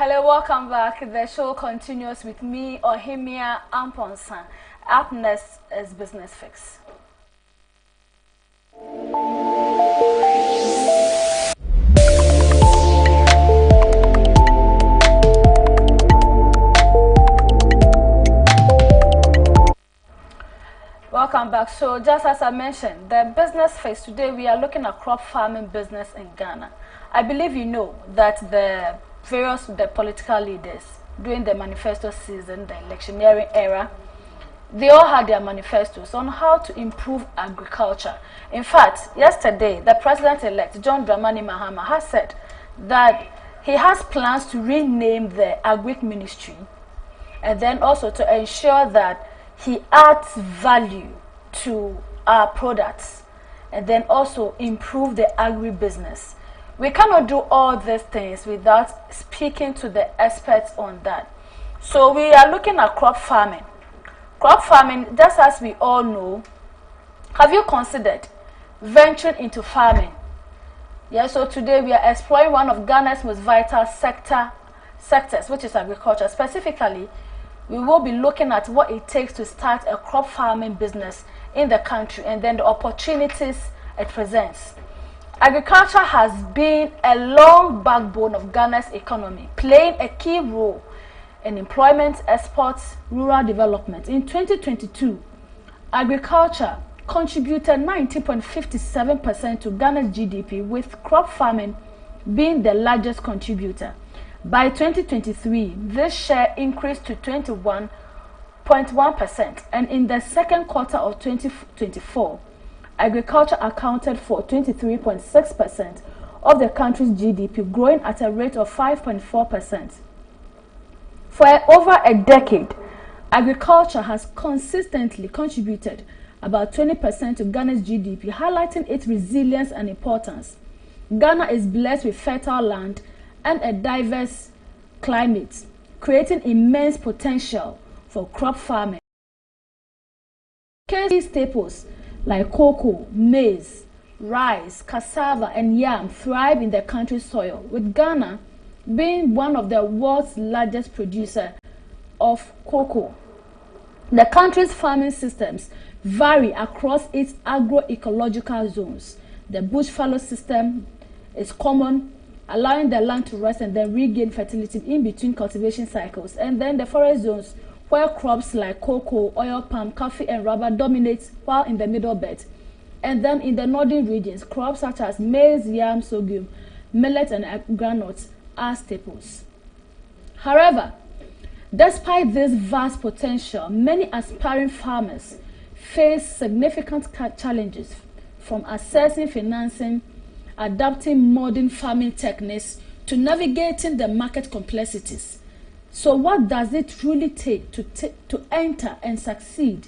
Hello, welcome back. The show continues with me, Ohimia Amponsan. Up next is Business Fix. Welcome back. So just as I mentioned, the Business Fix, today we are looking at crop farming business in Ghana. I believe you know that the political leaders during the manifesto season, the electioneering era, they all had their manifestos on how to improve agriculture. In fact, yesterday, the president-elect, John Dramani Mahama, has said that he has plans to rename the Agric Ministry and then also to ensure that he adds value to our products and then also improve the agribusiness. We cannot do all these things without speaking to the experts on that. So we are looking at crop farming. Crop farming, just as we all know, have you considered venturing into farming? Yes, so today we are exploring one of Ghana's most vital sectors, which is agriculture. Specifically, we will be looking at what it takes to start a crop farming business in the country and then the opportunities it presents. Agriculture has been a long backbone of Ghana's economy, playing a key role in employment, exports, rural development. In 2022, agriculture contributed 90.57% to Ghana's GDP, with crop farming being the largest contributor. By 2023, this share increased to 21.1%, and in the second quarter of 2024, agriculture accounted for 23.6% of the country's GDP, growing at a rate of 5.4%. For over a decade, agriculture has consistently contributed about 20% to Ghana's GDP, highlighting its resilience and importance. Ghana is blessed with fertile land and a diverse climate, creating immense potential for crop farming. Key staples like cocoa, maize, rice, cassava, and yam thrive in the country's soil, with Ghana being one of the world's largest producers of cocoa. The country's farming systems vary across its agroecological zones. The bush fallow system is common, allowing the land to rest and then regain fertility in between cultivation cycles. And then the forest zones, where crops like cocoa, oil palm, coffee, and rubber dominate, while in the middle belt. And then in the northern regions, crops such as maize, yam, sorghum, millet, and groundnuts are staples. However, despite this vast potential, many aspiring farmers face significant challenges, from accessing financing, adapting modern farming techniques, to navigating the market complexities. So what does it really take to enter and succeed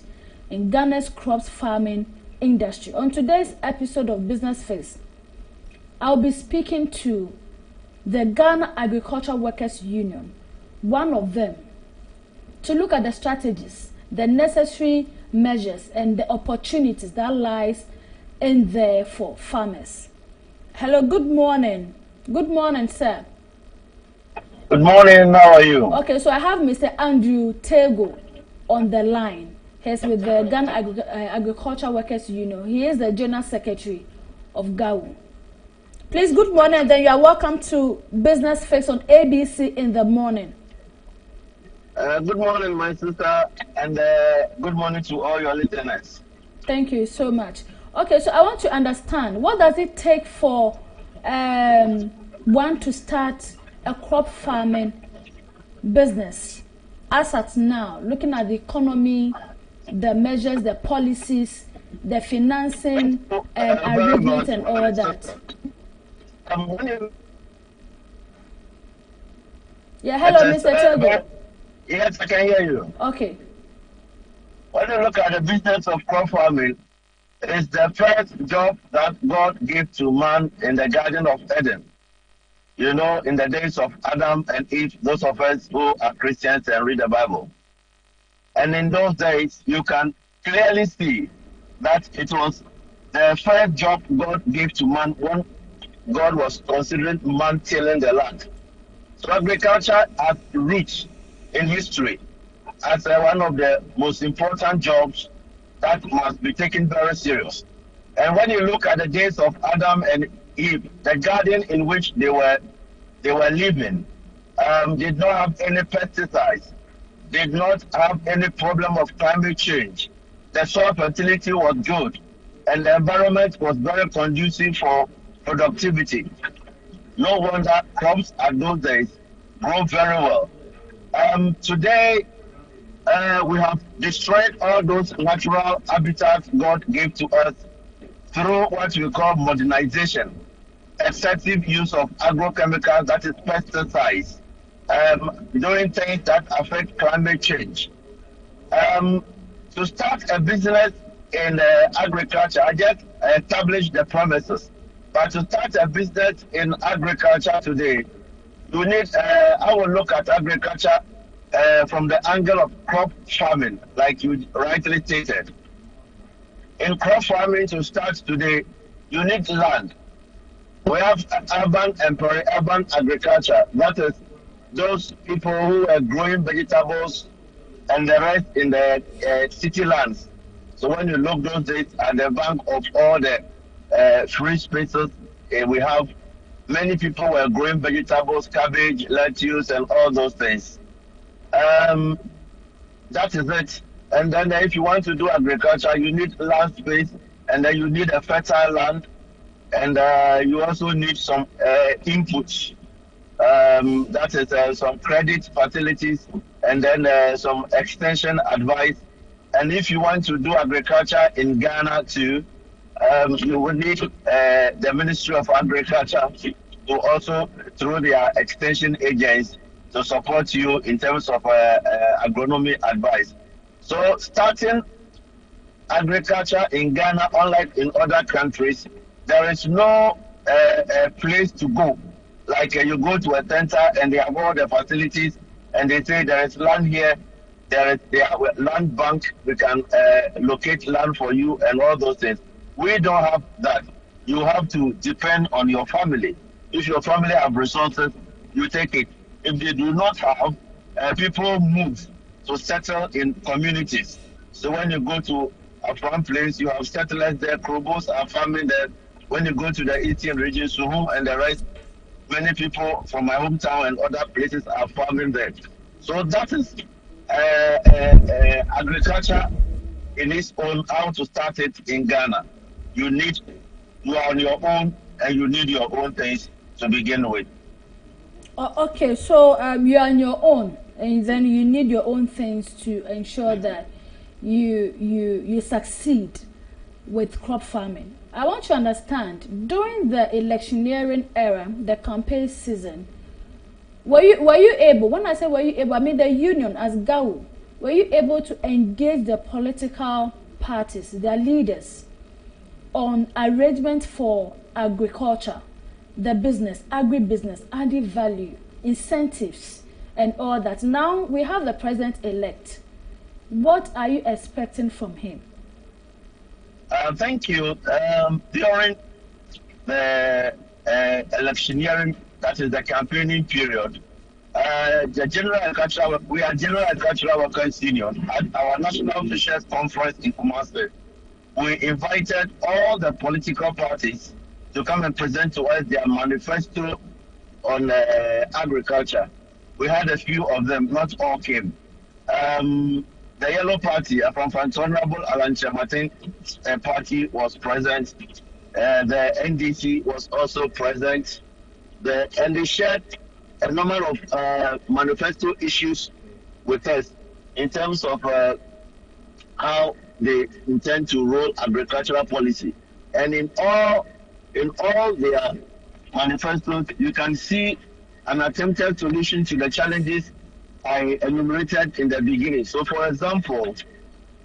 in Ghana's crops farming industry? On today's episode of Business Fix, I'll be speaking to the Ghana Agricultural Workers Union, one of them, to look at the strategies, the necessary measures, and the opportunities that lies in there for farmers. Hello, good morning. Good morning, sir. Good morning, how are you? Okay, so I have Mr. Andrew Tego on the line. He's with the Ghana Agricultural Workers Union. He is the General Secretary of GAWU. Please, good morning, and then you are welcome to Business Fix on ABC in the morning. Good morning, my sister, and good morning to all your listeners. Thank you so much. Okay, so I want to understand, what does it take for one to start a crop farming business as at now, looking at the economy, the measures, the policies, the financing, and arrangements, and all that? Yeah, hello, Mr. Tego. Yes, I can hear you. Okay. When you look at the business of crop farming, it's the first job that God gave to man in the Garden of Eden. You know, in the days of Adam and Eve, those of us who are Christians and read the Bible. And in those days, you can clearly see that it was the first job God gave to man when God was considering man tilling the land. So agriculture has roots in history as one of the most important jobs that must be taken very serious. And when you look at the days of Adam and Eve, the garden in which they were living did not have any pesticides, did not have any problem of climate change. The soil fertility was good, and the environment was very conducive for productivity. No wonder crops at those days grow very well. Today, we have destroyed all those natural habitats God gave to us through what we call modernization, excessive use of agrochemicals, that is pesticides, doing things that affect climate change. Um, to start a business in agriculture, I just established the premises. But to start a business in agriculture today, you need, I will look at agriculture from the angle of crop farming, like you rightly stated. In crop farming to start today, you need land. We have urban and peri-urban agriculture. That is those people who are growing vegetables and the rest in the city lands. So when you look those days at the bank of all the free spaces, we have many people were growing vegetables, cabbage, lettuce, and all those things. Um, that is it. And then if you want to do agriculture, you need land space, and then you need a fertile land, and you also need some inputs. That is some credit facilities, and then some extension advice. And if you want to do agriculture in Ghana too, you will need the Ministry of Agriculture to also, through their extension agents, to support you in terms of agronomy advice. So starting agriculture in Ghana, unlike in other countries, there is no place to go. Like you go to a center and they have all the facilities, and they say there is land here, there is land bank, we can locate land for you and all those things. We don't have that. You have to depend on your family. If your family have resources, you take it. If they do not have, people move to settle in communities. So when you go to a farm place, you have settlers there, Krobos are farming there. When you go to the eastern region, Suhum and the rest, many people from my hometown and other places are farming there. So that is agriculture in its own, how to start it in Ghana. You are on your own, and you need your own things to begin with. Okay, so you are on your own, and then you need your own things to ensure that you succeed with crop farming. I want to understand, during the electioneering era, the campaign season, were you able, when I say were you able, I mean the union as GAU, were you able to engage the political parties, their leaders, on arrangement for agriculture, the business, agribusiness, added value, incentives, and all that? Now we have the president-elect. What are you expecting from him? Thank you. During the electioneering, that is the campaigning period, the General Agricultural, we are General Agricultural Workers Union at our National Officials Conference in Kumasi. We invited all the political parties to come and present to us their manifesto on agriculture. We had a few of them, not all came. The Yellow Party from Honorable Alan Chamatin party was present. The NDC was also present. And they shared a number of manifesto issues with us in terms of how they intend to roll agricultural policy. And in all their manifestos, you can see an attempted solution to the challenges I enumerated in the beginning. So, for example,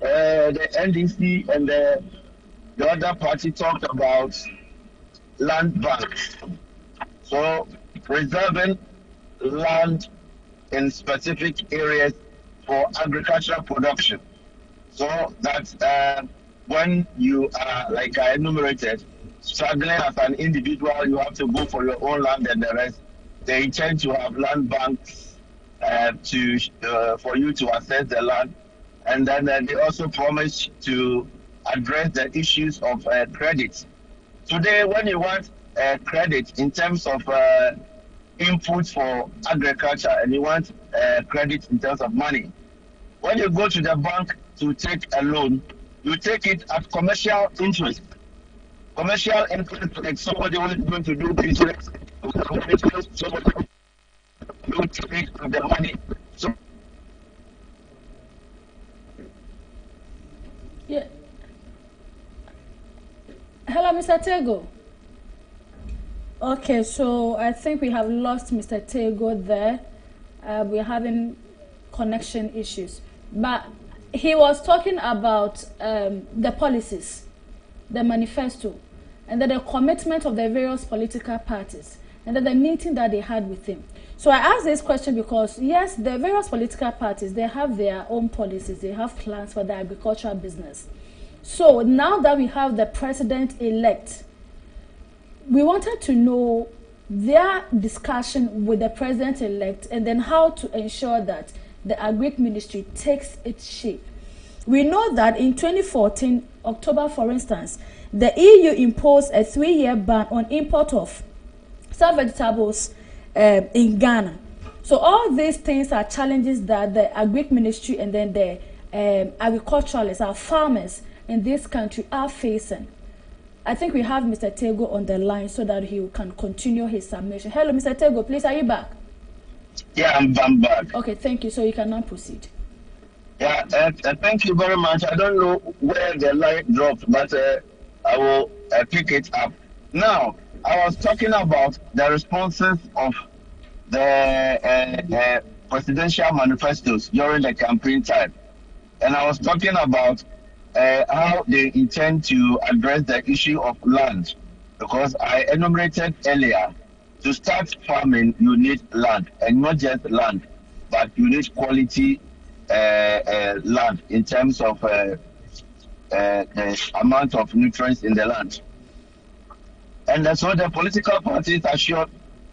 the NDC and the other party talked about land banks. So, preserving land in specific areas for agricultural production. So that when you are, like I enumerated, struggling as an individual, you have to go for your own land and the rest. they intend to have land banks for you to access the land, and then they also promise to address the issues of credit. Today, when you want credit in terms of input for agriculture, and you want credit in terms of money, when you go to the bank to take a loan, you take it at commercial interest. Commercial interest, like somebody who is going to do business, somebody who take the money. So, yeah. Hello, Mr. Tego. Okay, so I think we have lost Mr. Tego there. We're having connection issues. But he was talking about the policies, the manifesto, and then the commitment of the various political parties, and then the meeting that they had with him. So I asked this question because, yes, the various political parties, they have their own policies, they have plans for the agricultural business. So now that we have the president-elect, we wanted to know their discussion with the president-elect and then how to ensure that the Agric Ministry takes its shape. We know that in 2014, October, for instance, the EU imposed a 3-year ban on import of some vegetables in Ghana. So all these things are challenges that the Agric Ministry and then the agriculturalists, our farmers in this country are facing. I think we have Mr. Tego on the line so that he can continue his submission. Hello, Mr. Tego, please, are you back? Yeah, I'm back. Okay, thank you. So you can now proceed. Yeah, thank you very much. I don't know where the line dropped, but I will pick it up. Now, I was talking about the responses of the presidential manifestos during the campaign time. And I was talking about how they intend to address the issue of land, because I enumerated earlier, to start farming, you need land, and not just land, but you need quality land in terms of the amount of nutrients in the land. And so the political parties are sure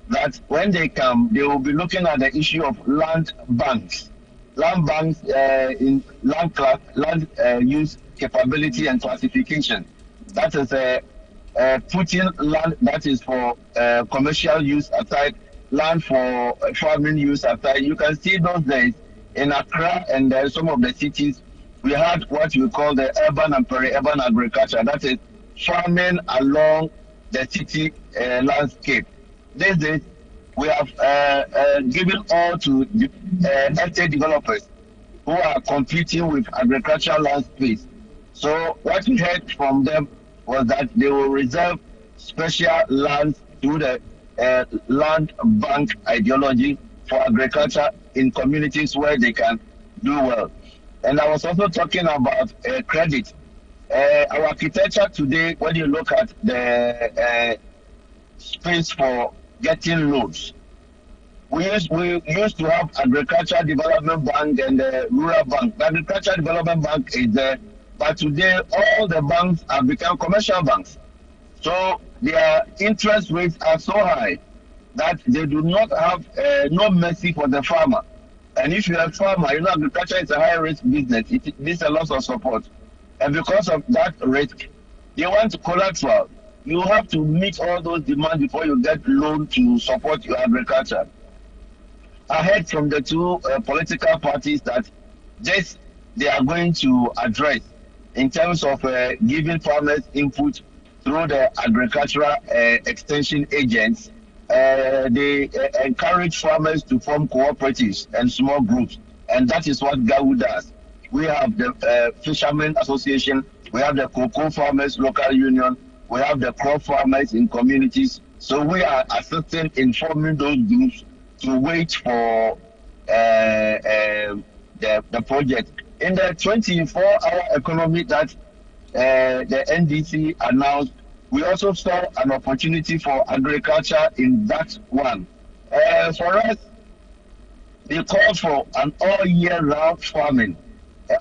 that when they come, they will be looking at the issue of land banks in land use capability and classification. That is putting land that is for commercial use aside, land for farming use aside. You can see those days in Accra and some of the cities, we had what we call the urban and peri-urban agriculture. That is farming along the city landscape. These days, we have given all to estate developers who are competing with agricultural land space. So what we heard from them was that they will reserve special lands through the land bank ideology for agriculture in communities where they can do well. And I was also talking about credit. Our architecture today, when you look at the space for getting loans, we used to have Agricultural Development Bank and the Rural Bank. The Agricultural Development Bank is there, but today all the banks have become commercial banks. So their interest rates are so high that they do not have no mercy for the farmer. And if you're a farmer, you know agriculture is a high risk business. It needs a lot of support. And because of that risk, they want collateral. You have to meet all those demands before you get loan to support your agriculture. I heard from the two political parties that this they are going to address in terms of giving farmers input through the agricultural extension agents. They encourage farmers to form cooperatives and small groups, and that is what GAWU does. We have the Fishermen Association, we have the Cocoa Farmers Local Union, we have the crop farmers in communities. So we are assisting in forming those groups to wait for the project. In the 24-hour economy that the NDC announced, we also saw an opportunity for agriculture in that one. For us, they called for an all-year-round farming.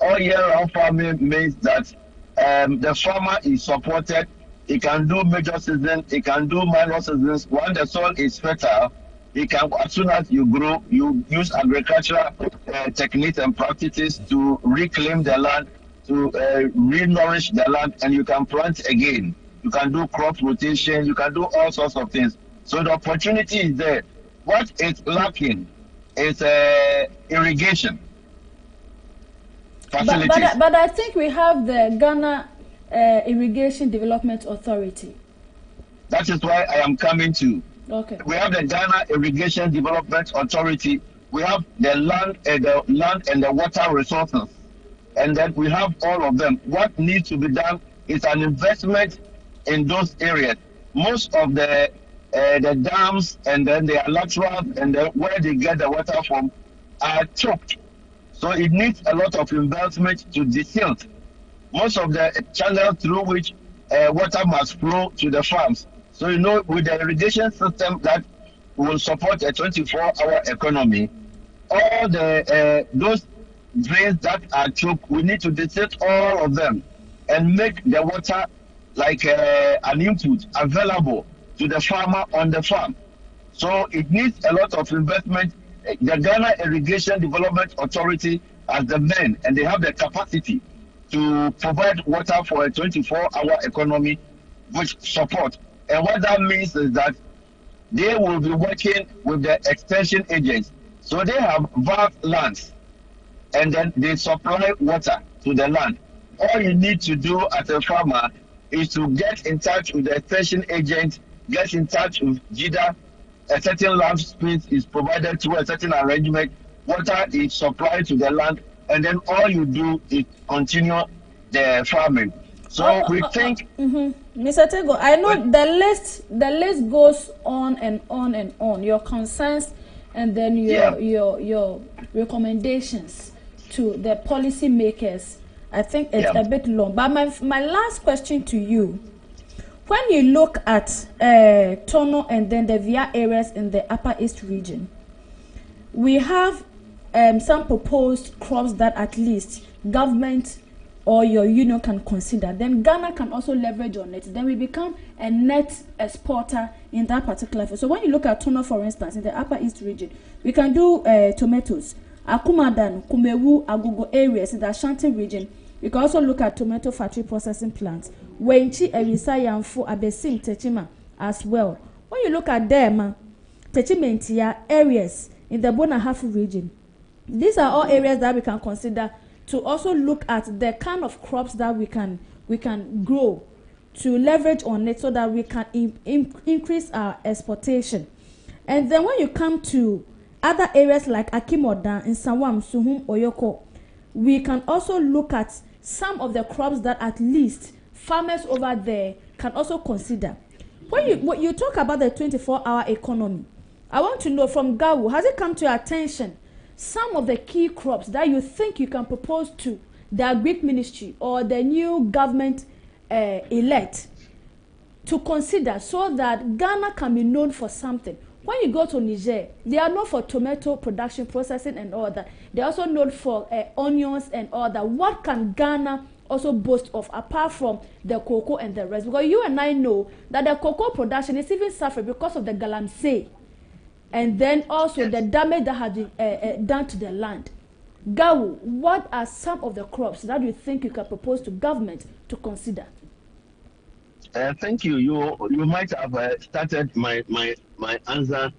All-year-round farming means that the farmer is supported. He can do major seasons, he can do minor seasons. When the soil is fertile, He can, as soon as you grow, you use agricultural techniques and practices to reclaim the land, to re-nourish the land, and you can plant again. You can do crop rotation. You can do all sorts of things. So the opportunity is there. What is lacking is irrigation facilities. But I think we have the Ghana Irrigation Development Authority. That is why I am coming to. Okay. We have the Ghana Irrigation Development Authority. We have the land and the water resources, and then we have all of them. What needs to be done is an investment in those areas. Most of the dams and then the laterals and where they get the water from are choked. So it needs a lot of investment to desilt most of the channels through which water must flow to the farms. So, you know, with the irrigation system that will support a 24-hour economy, all the those drains that are choked, we need to desilt all of them and make the water like an input available to the farmer on the farm. So it needs a lot of investment. The Ghana Irrigation Development Authority has the men and they have the capacity to provide water for a 24-hour economy which support. And what that means is that they will be working with the extension agents. So they have vast lands and then they supply water to the land. All you need to do as a farmer is to get in touch with the extension agent, get in touch with GIDA. A certain land space is provided through a certain arrangement. Water is supplied to the land, and then all you do is continue the farming. So we think, Mr. Tego, I know the list goes on and on and on. Your concerns and then your recommendations to the policy makers. I think it's a bit long. But my last question to you, when you look at Tono and then the VIA areas in the Upper East region, we have some proposed crops that at least government or your union can consider. Then Ghana can also leverage on it. Then we become a net exporter in that particular field. So when you look at Tono, for instance, in the Upper East region, we can do tomatoes. Akumadan, Kumewu, Agogo areas in the Ashanti region. You can also look at tomato factory processing plants. Wenchi, Erisa, Yamfu, Abesim, Techima as well. When you look at them, Techimentia areas in the Bonahafu region, these are all areas that we can consider to also look at the kind of crops that we can grow to leverage on it so that we can increase our exportation. And then when you come to other areas like Akimodan, in Sawam, Suhum, Oyoko, we can also look at some of the crops that at least farmers over there can also consider. When you talk about the 24-hour economy, I want to know from Gawu, has it come to your attention some of the key crops that you think you can propose to the Agric Ministry or the new government elect to consider so that Ghana can be known for something? When you go to Niger, they are known for tomato production, processing and all that. They are also known for onions and all that. What can Ghana also boast of apart from the cocoa and the rest? Because you and I know that the cocoa production is even suffering because of the galamsey. And then also the damage that has been done to the land. Gawu, what are some of the crops that you think you can propose to government to consider? Thank you. You might have started my answer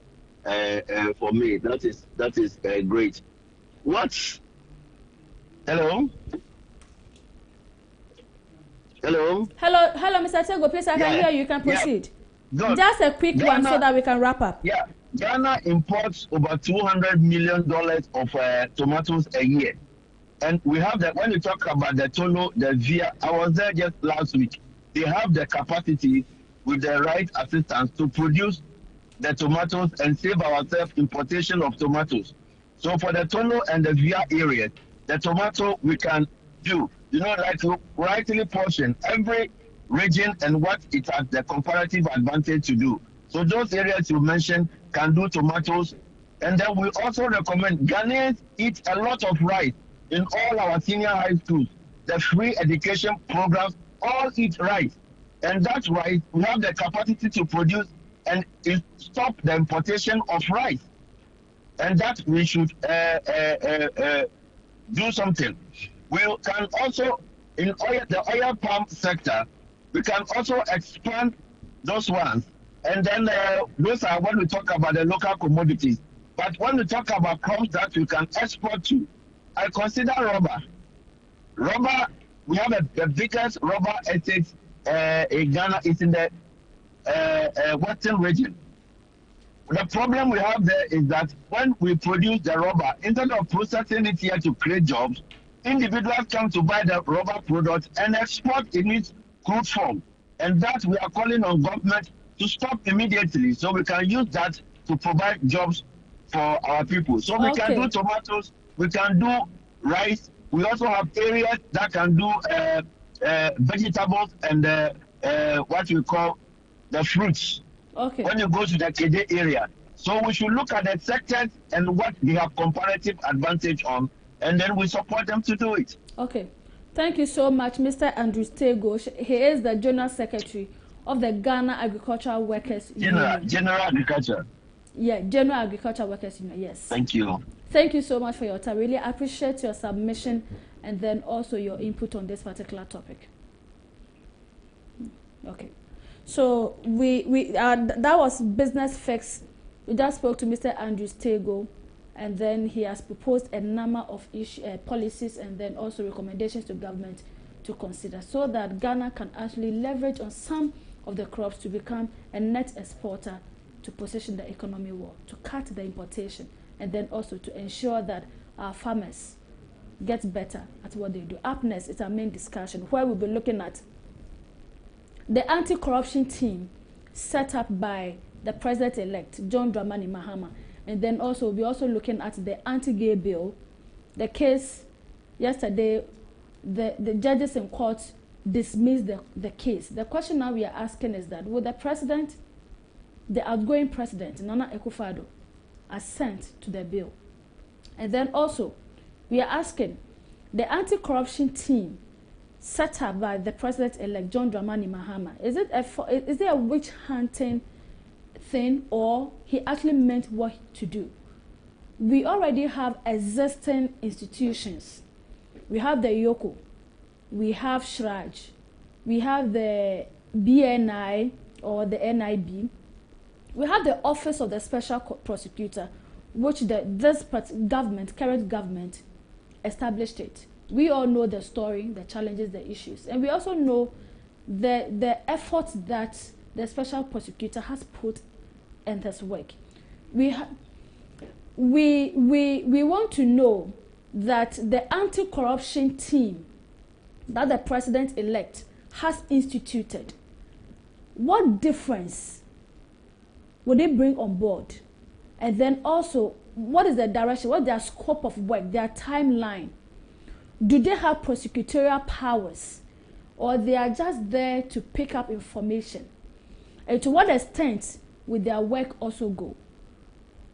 for me. That is great. What? Hello. Hello. Hello, Mr. Tego. Please, I can hear you. You can proceed. Just a quick one so that we can wrap up. Yeah. Ghana imports over $200 million of tomatoes a year. And we have that. When you talk about the Tono, the VIA, I was there just last week. They have the capacity with the right assistance to produce the tomatoes and save ourselves importation of tomatoes. So for the Tono and the VIA areas, the tomato we can do, like to rightly portion every region and what it has the comparative advantage to do. So those areas you mentioned can do tomatoes. And then we also recommend Ghanaians eat a lot of rice in all our senior high schools. The free education programs all eat rice. And that rice, we have the capacity to produce and it stop the importation of rice, and that we should do something. We can also, in the oil palm sector, we can also expand those ones. And then those are when we talk about the local commodities. But when we talk about crops that we can export to, I consider rubber. Rubber, we have the biggest rubber estate in Ghana. It's in the western region. The problem we have there is that when we produce the rubber, instead of processing it here to create jobs, individuals come to buy the rubber product and export in its crude form. And that we are calling on government to stop immediately so we can use that to provide jobs for our people. So we can do tomatoes, we can do rice, we also have areas that can do vegetables and what we call the fruits. Okay. When you go to the KJ area. So we should look at the sectors and what they have comparative advantage on, and then we support them to do it. Okay. Thank you so much, Mr. Andrew Stegosh. He is the General Secretary of the Ghana Agricultural Workers Union. General Agriculture. Yeah, General Agricultural Workers Union, yes. Thank you. Thank you so much for your time. Really appreciate your submission and then also your input on this particular topic. Okay. So that was Business Fix. We just spoke to Mr. Andrew Stego, and then he has proposed a number of policies and then also recommendations to government to consider so that Ghana can actually leverage on some of the crops to become a net exporter to position the economy well, to cut the importation, and then also to ensure that our farmers get better at what they do. Up next is our main discussion, where we'll be looking at the anti-corruption team set up by the president-elect, John Dramani Mahama. And then also, we'll be also looking at the anti-gay bill. The case yesterday, the judges in court dismissed the case. The question now we are asking is that, will the president, the outgoing president, Nana Akufo-Addo, assent to the bill? And then also, we are asking, the anti-corruption team set up by the president-elect John Dramani Mahama, is there a witch hunting thing, or he actually meant what to do? We already have existing institutions. We have the Yoko, we have Shraj, we have the BNI or the NIB, we have the Office of the Special Prosecutor, which this current government established it. We all know the story, the challenges, the issues, and we also know the efforts that the special prosecutor has put in this work. We want to know that the anti-corruption team that the president-elect has instituted, what difference would they bring on board? And then also, what is the direction, what is their scope of work, their timeline? Do they have prosecutorial powers, or they are just there to pick up information? And to what extent will their work also go?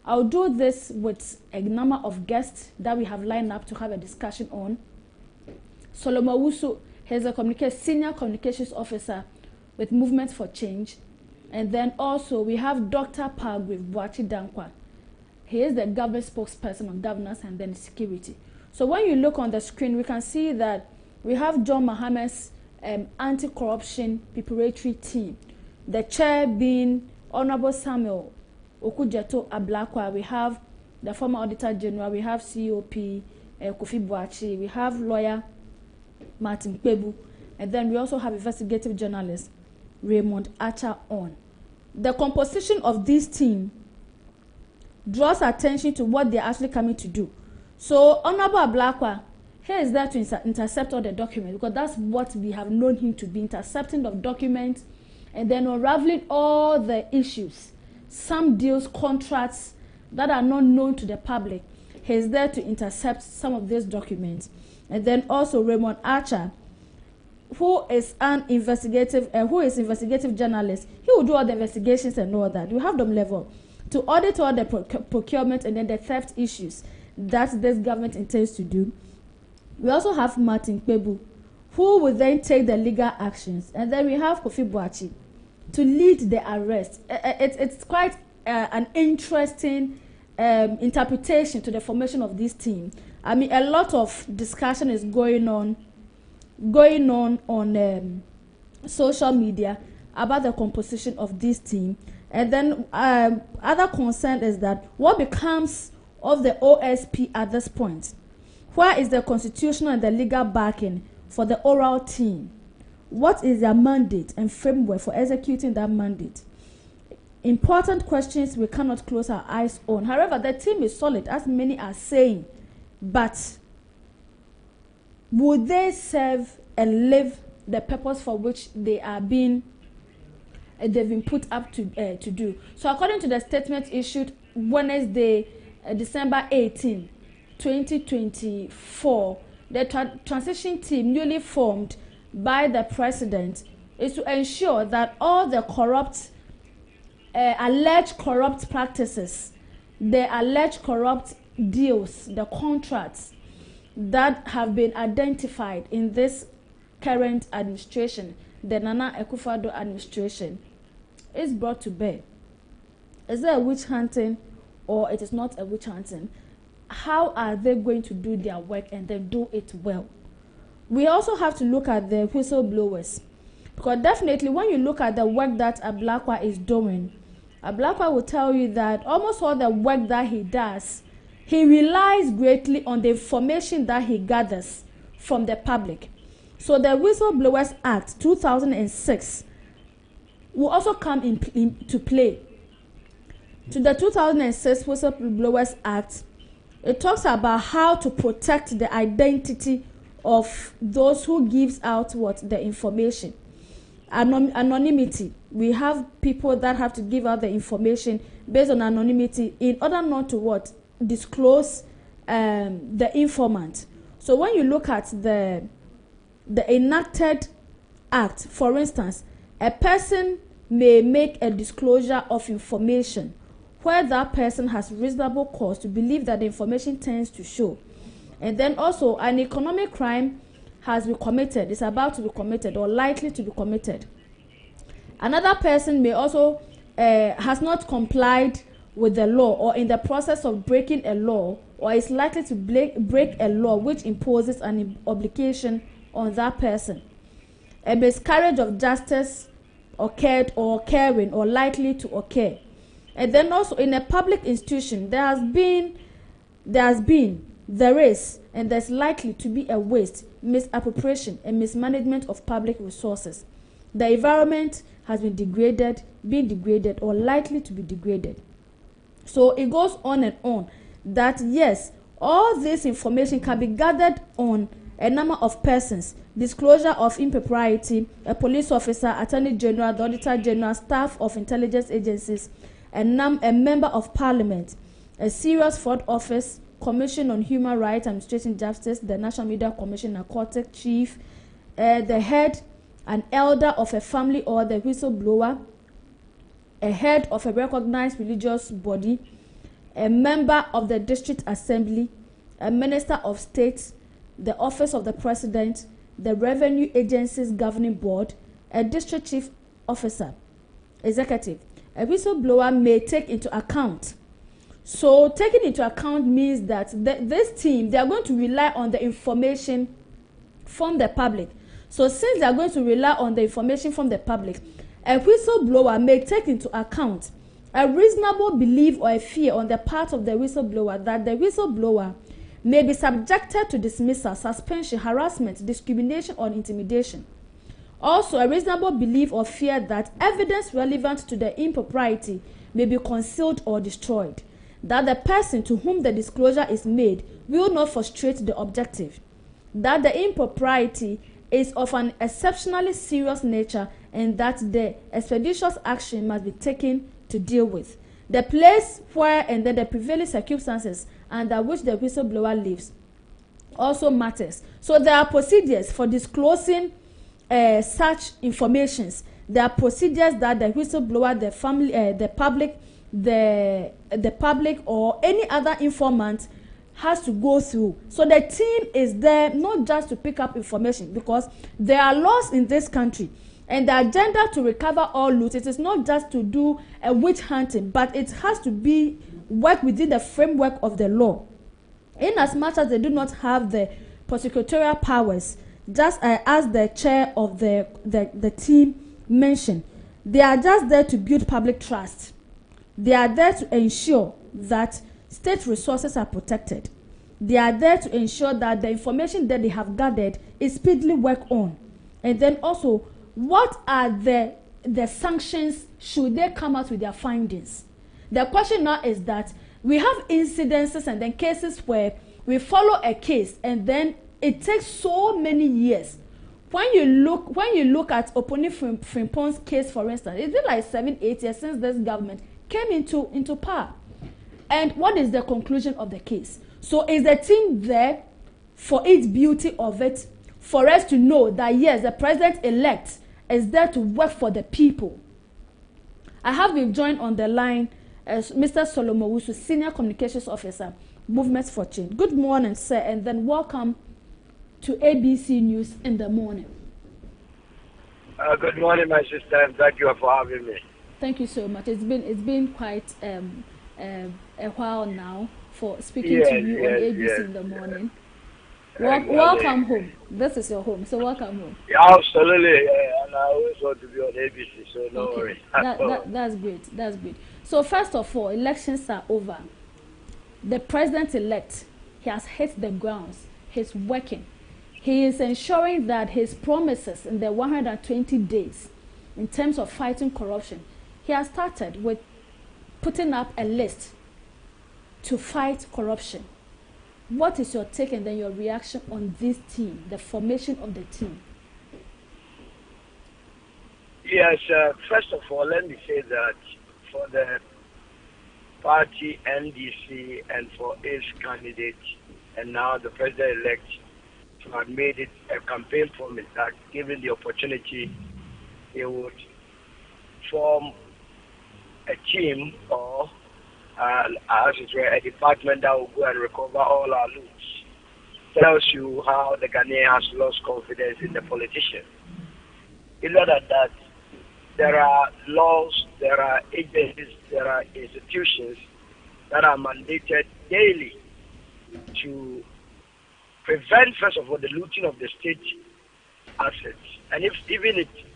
I'll do this with a number of guests that we have lined up to have a discussion on. Solomon Wusu, he's a senior communications officer with Movement for Change. And then also we have Dr. Palgrave Boachi Dankwa. He is the government spokesperson on governance and then security. So when you look on the screen, we can see that we have John Mahama's anti-corruption preparatory team. The chair being Honorable Samuel Okudzeto Ablakwa. We have the former Auditor General, we have COP Kofi Boachi, we have lawyer Martin Kpebu, and then we also have investigative journalist Raymond Archer on. The composition of this team draws attention to what they're actually coming to do. So Honorable Ablakwa, he is there to intercept all the documents, because that's what we have known him to be, intercepting of documents and then unraveling all the issues, some deals, contracts that are not known to the public. He is there to intercept some of these documents. And then also Raymond Archer, who is investigative journalist. He will do all the investigations and all that. We have them level to audit all the procurement and then the theft issues that this government intends to do. We also have Martin Kpebu, who will then take the legal actions. And then we have Kofi Boachi, to lead the arrest. It's quite an interesting interpretation to the formation of this team. I mean, a lot of discussion is going on social media about the composition of this team. And then other concern is that what becomes of the OSP at this point? Where is the constitutional and the legal backing for the oral team? What is their mandate and framework for executing that mandate? Important questions we cannot close our eyes on. However, the team is solid, as many are saying, but would they serve and live the purpose for which they are being they've been put up to do? So according to the statement issued Wednesday, December 18, 2024, the transition team newly formed by the president is to ensure that all the alleged corrupt practices, the alleged corrupt deals, the contracts that have been identified in this current administration, the Nana Akufo-Addo administration, is brought to bear. Is there a witch hunting or it is not a witch hunting? How are they going to do their work and then do it well? We also have to look at the whistleblowers, because definitely when you look at the work that Ablakwa is doing, Ablakwa will tell you that almost all the work that he does, he relies greatly on the information that he gathers from the public. So the Whistleblowers Act 2006 will also come into play. To the 2006 Whistleblowers Act, it talks about how to protect the identity of those who gives out the information. Anonymity. We have people that have to give out the information based on anonymity in order not to disclose the informant. So when you look at the enacted act, for instance, a person may make a disclosure of information where that person has reasonable cause to believe that the information tends to show. And then also an economic crime has been committed, is about to be committed or likely to be committed. Another person may also has not complied with the law or in the process of breaking a law, or is likely to break a law which imposes an obligation on that person. A miscarriage of justice occurred or occurring or likely to occur. And then also in a public institution, there is, and there's likely to be a waste, misappropriation, and mismanagement of public resources. The environment has been degraded, or likely to be degraded. So it goes on and on that yes, all this information can be gathered on a number of persons. Disclosure of impropriety, a police officer, attorney general, the auditor general, staff of intelligence agencies, a member of parliament, a serious fraud office, Commission on Human Rights, Administration Justice, the National Media Commission, narcotic chief, the head, an elder of a family or the whistleblower, a head of a recognized religious body, a member of the district assembly, a minister of state, the office of the president, the revenue agency's governing board, a district chief officer, executive. A whistleblower may take into account. So taking into account means that this team, they are going to rely on the information from the public. So since they are going to rely on the information from the public, a whistleblower may take into account a reasonable belief or a fear on the part of the whistleblower that the whistleblower may be subjected to dismissal, suspension, harassment, discrimination, or intimidation. Also, a reasonable belief or fear that evidence relevant to the impropriety may be concealed or destroyed, that the person to whom the disclosure is made will not frustrate the objective, that the impropriety is of an exceptionally serious nature, and that the expeditious action must be taken to deal with. The place where and then the prevailing circumstances under which the whistleblower lives also matters. So there are procedures for disclosing such informations. There are procedures that the whistleblower, the family, the public, or any other informant has to go through. So the team is there not just to pick up information, because there are laws in this country And the agenda to recover all loot, it is not just to do a witch hunting, but it has to be work within the framework of the law. In as much as they do not have the prosecutorial powers, just as the chair of the team mentioned, they are just there to build public trust. They are there to ensure that state resources are protected. They are there to ensure that the information that they have gathered is speedily worked on. And then also, what are the sanctions should they come out with their findings? The question now is that we have incidences and then cases where we follow a case and then it takes so many years. When you look at Oponi Frimpongs's case, for instance, it's been like 7-8 years since this government came into power. And what is the conclusion of the case? So is the team there for its beauty of it, for us to know that yes, the president-elect is there to work for the people? I have been joined on the line as Mr. Solomon Owusu, Senior Communications Officer, Movements for Change. Good morning, sir, and then welcome to ABC News in the morning. Good morning, my sister, and thank you for having me. Thank you so much. It's been quite a while now for speaking to you on ABC in the morning. Welcome home. This is your home, so welcome home. Yeah, absolutely, and I always want to be on ABC, so no worries. That's great. That's great. So first of all, elections are over. The president-elect, he has hit the grounds. He's working. He is ensuring that his promises in the 120 days, in terms of fighting corruption, he has started with putting up a list to fight corruption. What is your take and then your reaction on this team, the formation of the team? Yes, first of all, let me say that for the party NDC and for its candidate and now the president-elect to have made it a campaign promise that given the opportunity, they would form a team or as it were, a department that will go and recover all our loot. Tells you how the Ghanaian has lost confidence in the politicians. In other than that, there are laws, there are agencies, there are institutions that are mandated daily to prevent, first of all, the looting of the state assets. And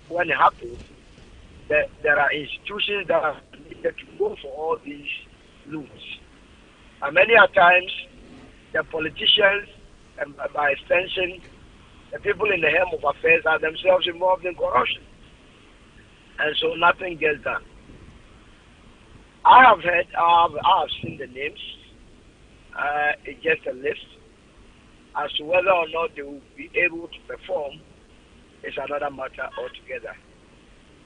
when it happens, there are institutions that are needed to go for all these loots. And many a times, the politicians, and by extension, the people in the helm of affairs are themselves involved in corruption. And so nothing gets done. I have seen the names. It's just a list. As to whether or not they will be able to perform is another matter altogether.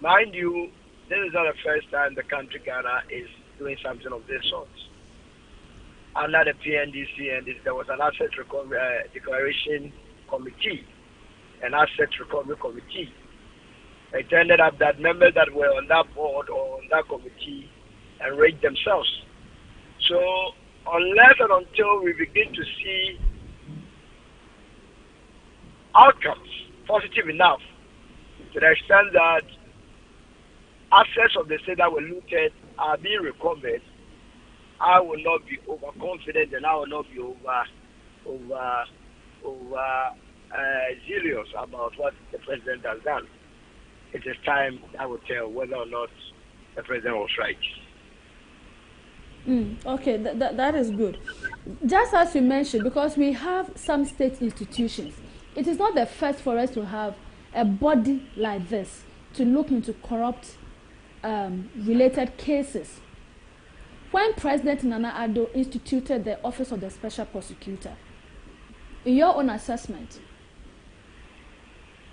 Mind you, this is not the first time the country Ghana is doing something of this sort. Under the PNDC, and there was an asset recovery declaration committee, an asset recovery committee. It ended up that members that were on that board or on that committee enraged themselves. So unless and until we begin to see outcomes positive enough to the extent that assets of the state that were looted are being recovered, I will not be overconfident and I will not be zealous about what the president has done. It is time I will tell whether or not the president was right. Okay, that is good. Just as you mentioned, because we have some state institutions, it is not the first for us to have a body like this to look into corrupt related cases. When President Nana Addo instituted the Office of the Special Prosecutor, in your own assessment,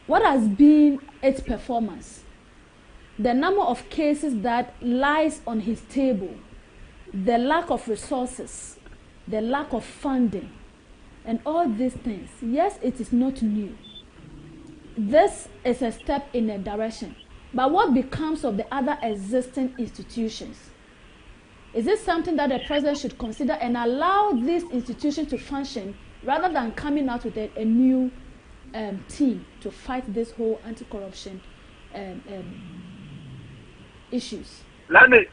what has been its performance? The number of cases that lies on his table, the lack of resources, the lack of funding, and all these things. Yes, it is not new. This is a step in a direction. But what becomes of the other existing institutions? Is this something that the president should consider and allow these institutions to function rather than coming out with a new team to fight this whole anti-corruption issues? Let me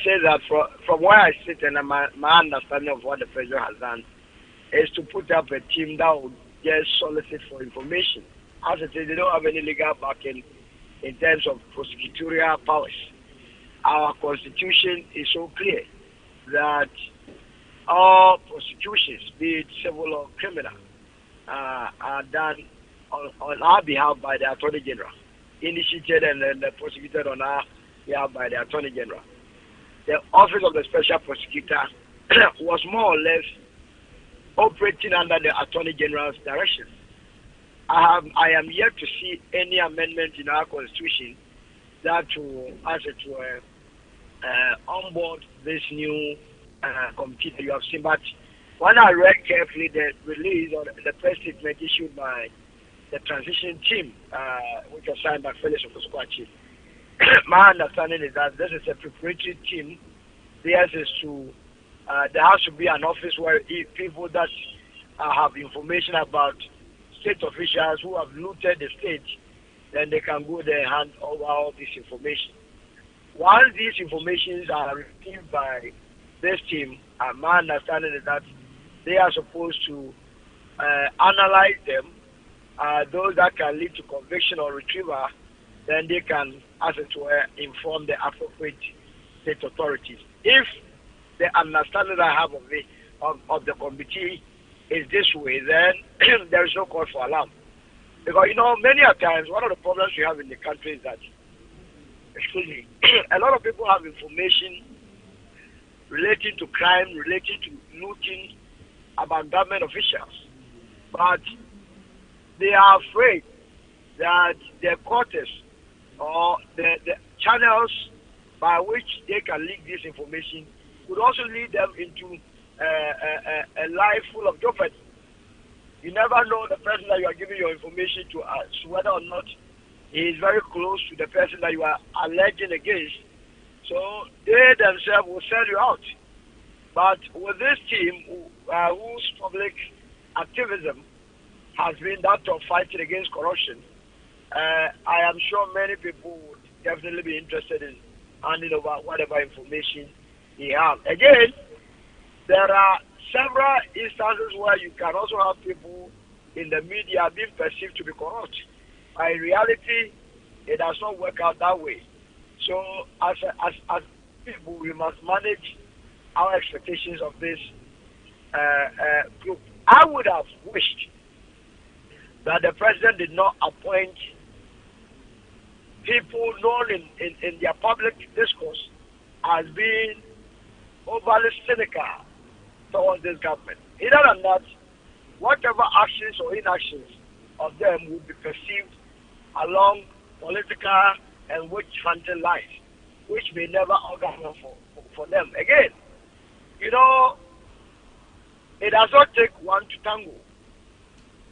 say that from where I sit and my understanding of what the president has done is to put up a team that will just solicit for information. As I said, they don't have any legal backing in terms of prosecutorial powers. Our constitution is so clear that all prosecutions, be it civil or criminal, are done on our behalf by the Attorney General, initiated and then prosecuted on our behalf by the Attorney General. The Office of the Special Prosecutor was more or less operating under the Attorney General's direction. I am yet to see any amendment in our constitution that will, as it were, onboard this new committee that you have seen. But when I read carefully the release or the press statement issued by the transition team, which was signed by Felix Okoskwachi, my understanding is that this is a preparatory team. There has to be an office where people that have information about state officials who have looted the state, then they can go there and hand over all this information. Once these informations are received by this team, my understanding is that they are supposed to analyze them. Those that can lead to conviction or retrieval, then they can, as it were, inform the appropriate state authorities. If the understanding I have of the committee is this way, then there is no cause for alarm. Because, many a times, one of the problems we have in the country is that, a lot of people have information relating to crime, relating to looting about government officials. But they are afraid that their quarters or the channels by which they can leak this information could also lead them into a life full of jeopardy. You never know the person that you are giving your information to whether or not he is very close to the person that you are alleging against. So they themselves will sell you out. But with this team, whose public activism has been that of fighting against corruption, I am sure many people would definitely be interested in handing over whatever information they have. Again, there are several instances where you can also have people in the media being perceived to be corrupt. In reality, it does not work out that way. So as people, we must manage our expectations of this group. I would have wished that the president did not appoint people known in their public discourse as being overly cynical towards this government. Either than that, whatever actions or inactions of them would be perceived along political and witch-hunting lines, which may never organize for them. Again, it does not take one to tango.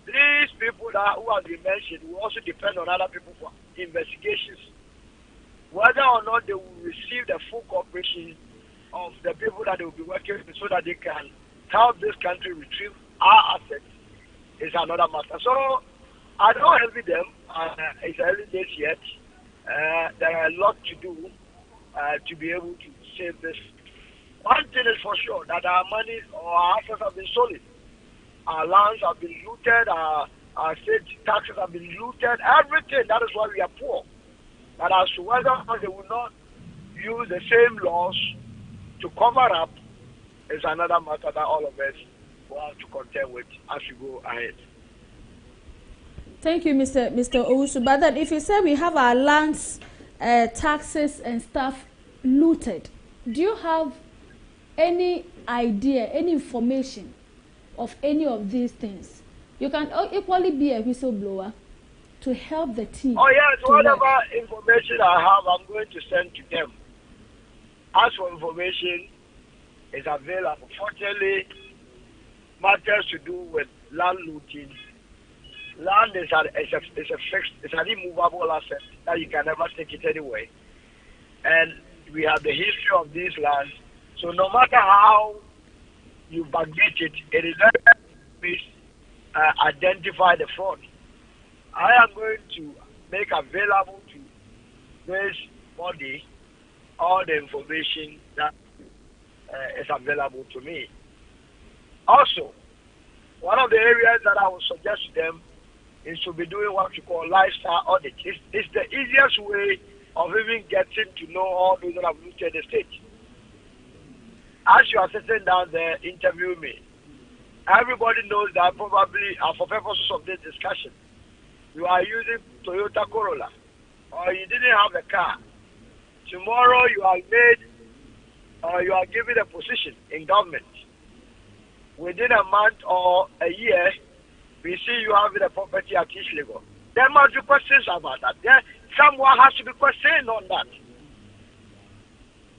These people who have been mentioned will also depend on other people for investigations. Whether or not they will receive the full cooperation of the people that they will be working with so that they can help this country retrieve our assets is another matter. So I don't envy them. It's early days yet. There are a lot to do to be able to save this. One thing is for sure, that our money or our assets have been stolen. Our lands have been looted, our state taxes have been looted, everything. That is why we are poor. But as to whether or not they will not use the same laws to cover up is another matter that all of us will have to contend with as we go ahead. Thank you, Mr. Owusu. But then if you say we have our lands, taxes and stuff looted, do you have any idea, any information of any of these things? You can equally be a whistleblower to help the team. Oh yes, whatever information I have, I'm going to send to them. As for information is available, fortunately, matters to do with land looting. Land is an immovable asset that you can never take it anyway. And we have the history of these lands. So no matter how you backdate it, it is very identify the fraud. I am going to make available to this body all the information that is available to me. Also, one of the areas that I would suggest to them is to be doing what you call lifestyle audit. It's the easiest way of even getting to know all those that have looked at the state. As you are sitting down there interviewing me, everybody knows that probably for purposes of this discussion, you are using Toyota Corolla or you didn't have a car. Tomorrow you are made or you are given a position in government. Within a month or a year, we see you having a property at East Lagos. There must be questions about that. Someone has to be questioned on that.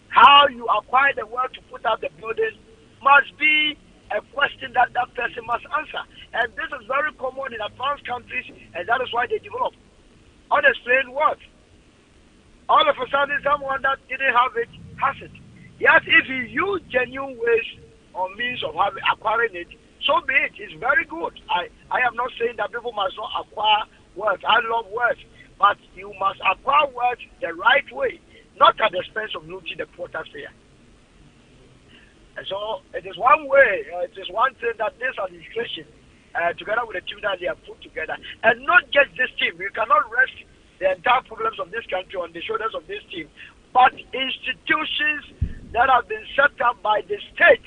How you acquire the wealth to put up the building must be a question that that person must answer. And this is very common in advanced countries, and that is why they develop unexplained wealth. All of a sudden, someone that didn't have it has it. Yes, if you use genuine ways or means of acquiring it, so be it. It's very good. I am not saying that people must not acquire wealth. I love wealth. But you must acquire wealth the right way, not at the expense of looting the poor taxpayer. And so it is one way, it is one thing that this administration, together with the team that they have put together, and not just this team, you cannot rest the entire problems of this country on the shoulders of this team, but institutions that have been set up by the state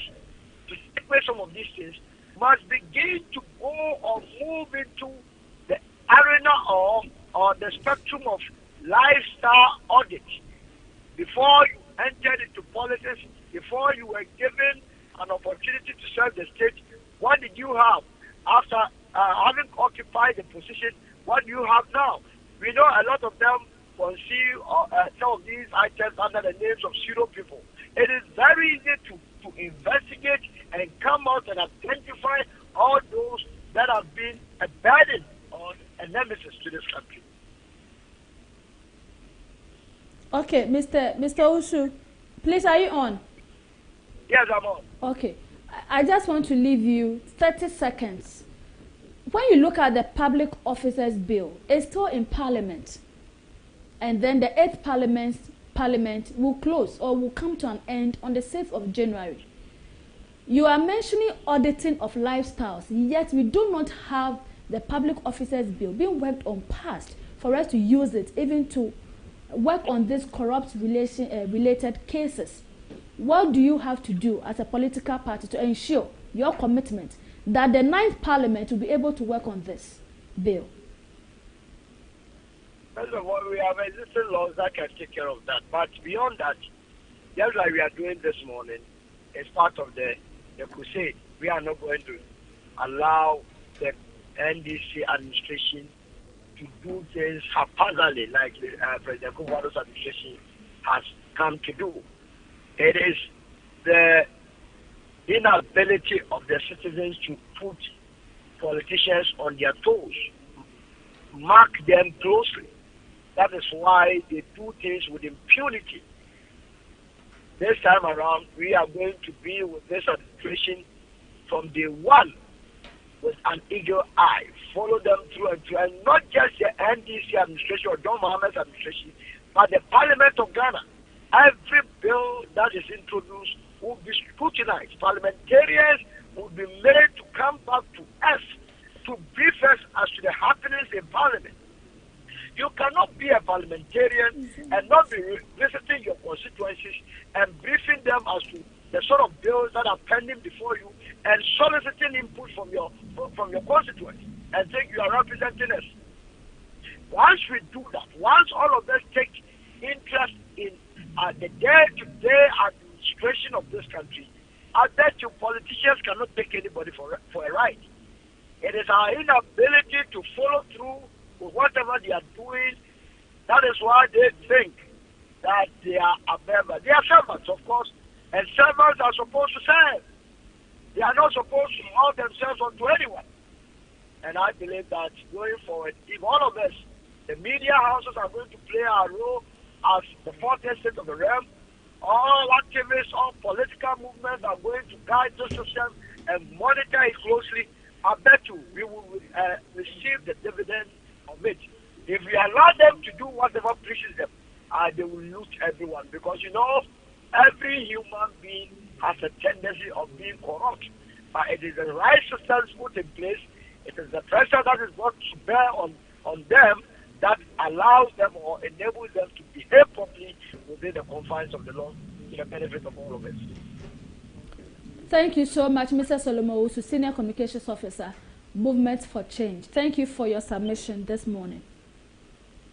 to take away some of these things must begin to go or move into the arena or the spectrum of lifestyle audit. Before you entered into politics, before you were given an opportunity to serve the state, what did you have? After having occupied the position, what do you have now? We know a lot of them conceive some of these items under the names of pseudo people. It is very easy to investigate and come out and identify all those that have been a burden or a nemesis to this country. Okay, Mr. Ushu, please, are you on? Yes, I'm on. Okay. I just want to leave you 30 seconds. When you look at the Public Officers Bill, it's still in Parliament. And then the 8th Parliament will close or will come to an end on the 6th of January. You are mentioning auditing of lifestyles, yet we do not have the Public Officers Bill being worked on past for us to use it even to work on these corrupt related cases. What do you have to do as a political party to ensure your commitment that the 9th Parliament will be able to work on this bill? First of all, we have existing laws that can take care of that. But beyond that, just like we are doing this morning, as part of the crusade, we are not going to allow the NDC administration to do things haphazardly like President Kufuor's administration has come to do. It is the inability of the citizens to put politicians on their toes, mark them closely. That is why they do things with impunity. This time around, we are going to be with this administration from day one with an eagle eye, follow them through and through, and not just the NDC administration or John Mohammed's administration, but the Parliament of Ghana. Every bill that is introduced will be scrutinized. Parliamentarians will be made to come back to us to brief us as to the happenings in Parliament. You cannot be a parliamentarian and not be visiting your constituencies and briefing them as to the sort of bills that are pending before you and soliciting input from your constituents and think you are representing us. Once we do that, once all of us take interest in the day-to-day administration of this country, I bet you politicians cannot take anybody for a ride. It is our inability to follow through with whatever they are doing. That is why they think that they are above. They are servants, of course, and servants are supposed to serve. They are not supposed to hold themselves onto anyone. And I believe that going forward, if all of us, the media houses, are going to play our role as the fourth estate of the realm, all activists, all political movements are going to guide the system and monitor it closely, I bet you we will receive the dividend of it. If we allow them to do whatever pleases them, they will loot everyone. Because, every human being has a tendency of being corrupt. But it is the right systems put in place. It is the pressure that is brought to bear on them that allows them or enables them to behave properly within the confines of the law to the benefit of all of us. Thank you so much, Mr. Solomon Owusu, Senior Communications Officer, Movement for Change. Thank you for your submission this morning.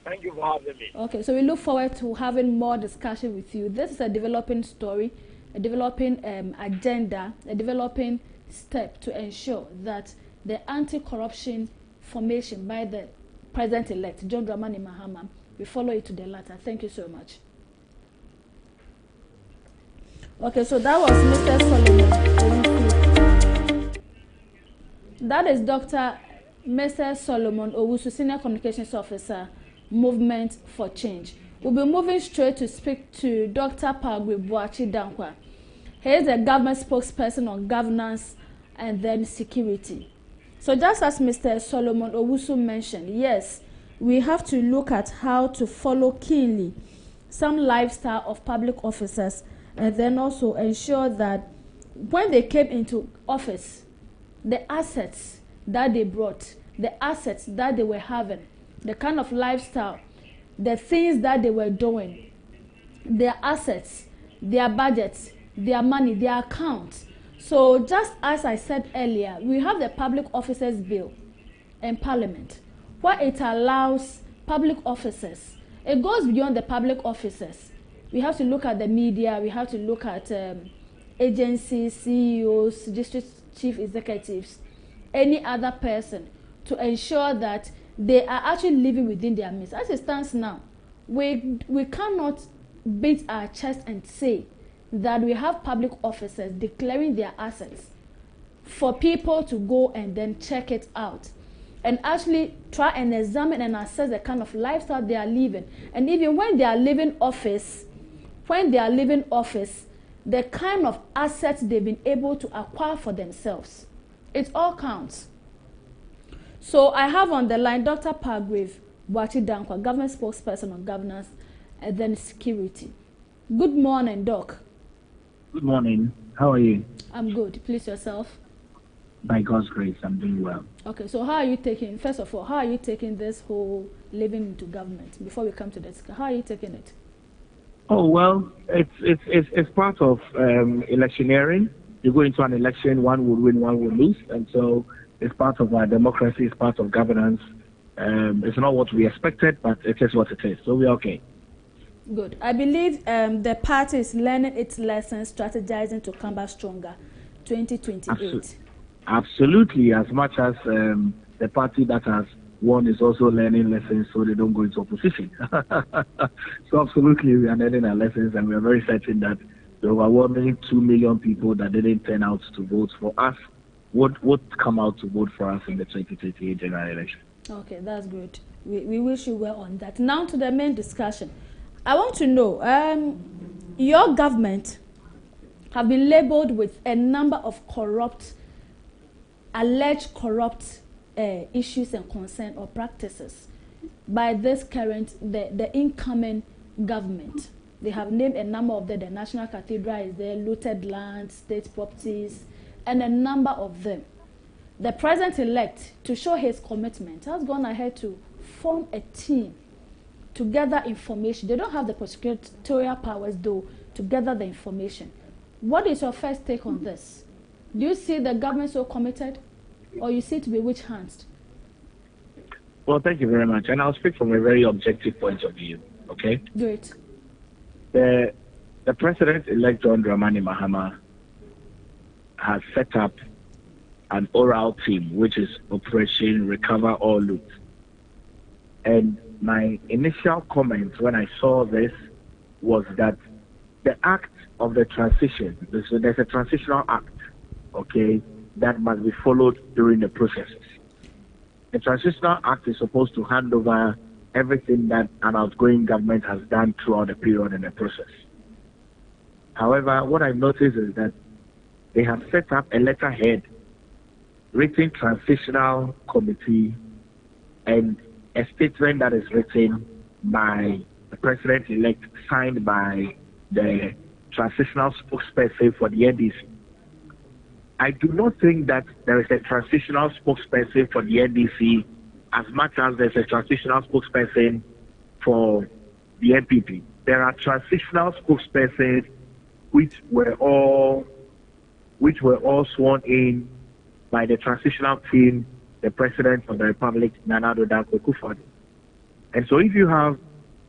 Thank you for having me. Okay, so we look forward to having more discussion with you. This is a developing story, a developing agenda, a developing step to ensure that the anti-corruption formation by the President-elect, John Dramani Mahama, we follow it to the latter. Thank you so much. Okay, so that was Mr. Solomon Owusu. That is Mr. Solomon Owusu, Senior Communications Officer, Movement for Change. We'll be moving straight to speak to Dr. Pagwe Boachi Dankwa. He is a government spokesperson on governance and then security. So just as Mr. Solomon Owusu mentioned, yes, we have to look at how to follow keenly some lifestyle of public officers and then also ensure that when they came into office, the assets that they brought, the assets that they were having, the kind of lifestyle, the things that they were doing, their assets, their budgets, their money, their accounts. So just as I said earlier, we have the Public Officers Bill in Parliament, where it allows public officers. It goes beyond the public officers. We have to look at the media, we have to look at agencies, CEOs, district chief executives, any other person, to ensure that they are actually living within their means. As it stands now, we cannot beat our chest and say that we have public officers declaring their assets for people to go and then check it out and actually try and examine and assess the kind of lifestyle they are living. And even when they are leaving office, the kind of assets they've been able to acquire for themselves. It all counts. So I have on the line Dr. Pagwe Boachi Dankwa, government spokesperson on governance and then security. Good morning, Doc. Good morning. How are you? I'm good. Please yourself. By God's grace, I'm doing well. Okay, so how are you taking, first of all, how are you taking this whole living into government? Before we come to this, how are you taking it? Oh, well, it's part of electioneering. You go into an election, one will win, one will lose. And so it's part of our democracy, it's part of governance. It's not what we expected, but it is what it is. So we're okay. Good. I believe the party is learning its lessons, strategizing to come back stronger 2028. Absolutely. As much as the party that has won is also learning lessons so they don't go into opposition. So absolutely, we are learning our lessons, and we are very certain that the overwhelming 2 million people that didn't turn out to vote for us would come out to vote for us in the 2028 general election. Okay, that's good. We wish you well on that. Now to the main discussion. I want to know, your government have been labeled with a number of alleged corrupt issues and concern or practices by this the incoming government. They have named a number of them. The National Cathedral is there, looted land, state properties, and a number of them. The President-elect, to show his commitment, has gone ahead to form a team to gather information. They don't have the prosecutorial powers, though, to gather the information. What is your first take on this? Do you see the government so committed, or you see it to be witch hunts? Well, thank you very much. And I'll speak from a very objective point of view, okay? Great. The President-elect John Dramani Mahama has set up an oral team, which is Operation Recover or Loot. And my initial comment when I saw this was that the act of the transition, so there's a transitional act, okay, that must be followed during the processes. The transitional act is supposed to hand over everything that an outgoing government has done throughout the period in the process. However, what I've noticed is that they have set up a letterhead, written transitional committee, and a statement that is written by the president-elect signed by the transitional spokesperson for the NDC. I do not think that there is a transitional spokesperson for the NDC as much as there's a transitional spokesperson for the NPP. There are transitional spokespersons which were all sworn in by the transitional team, the President of the Republic, Nana Addo Dankwa Akufo-Addo. And so if you have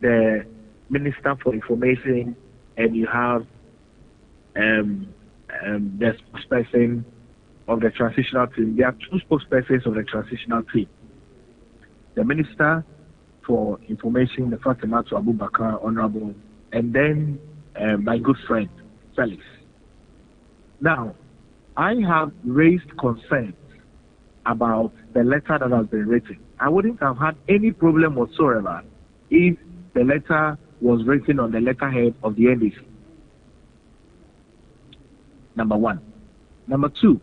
the Minister for Information and you have the spokesperson of the transitional team, there are two spokespersons of the transitional team. The Minister for Information, the Fatimatu Abubakar, Honorable, and then my good friend, Felix. Now, I have raised concerns about the letter that has been written. I wouldn't have had any problem whatsoever if the letter was written on the letterhead of the NDC. Number one. Number two,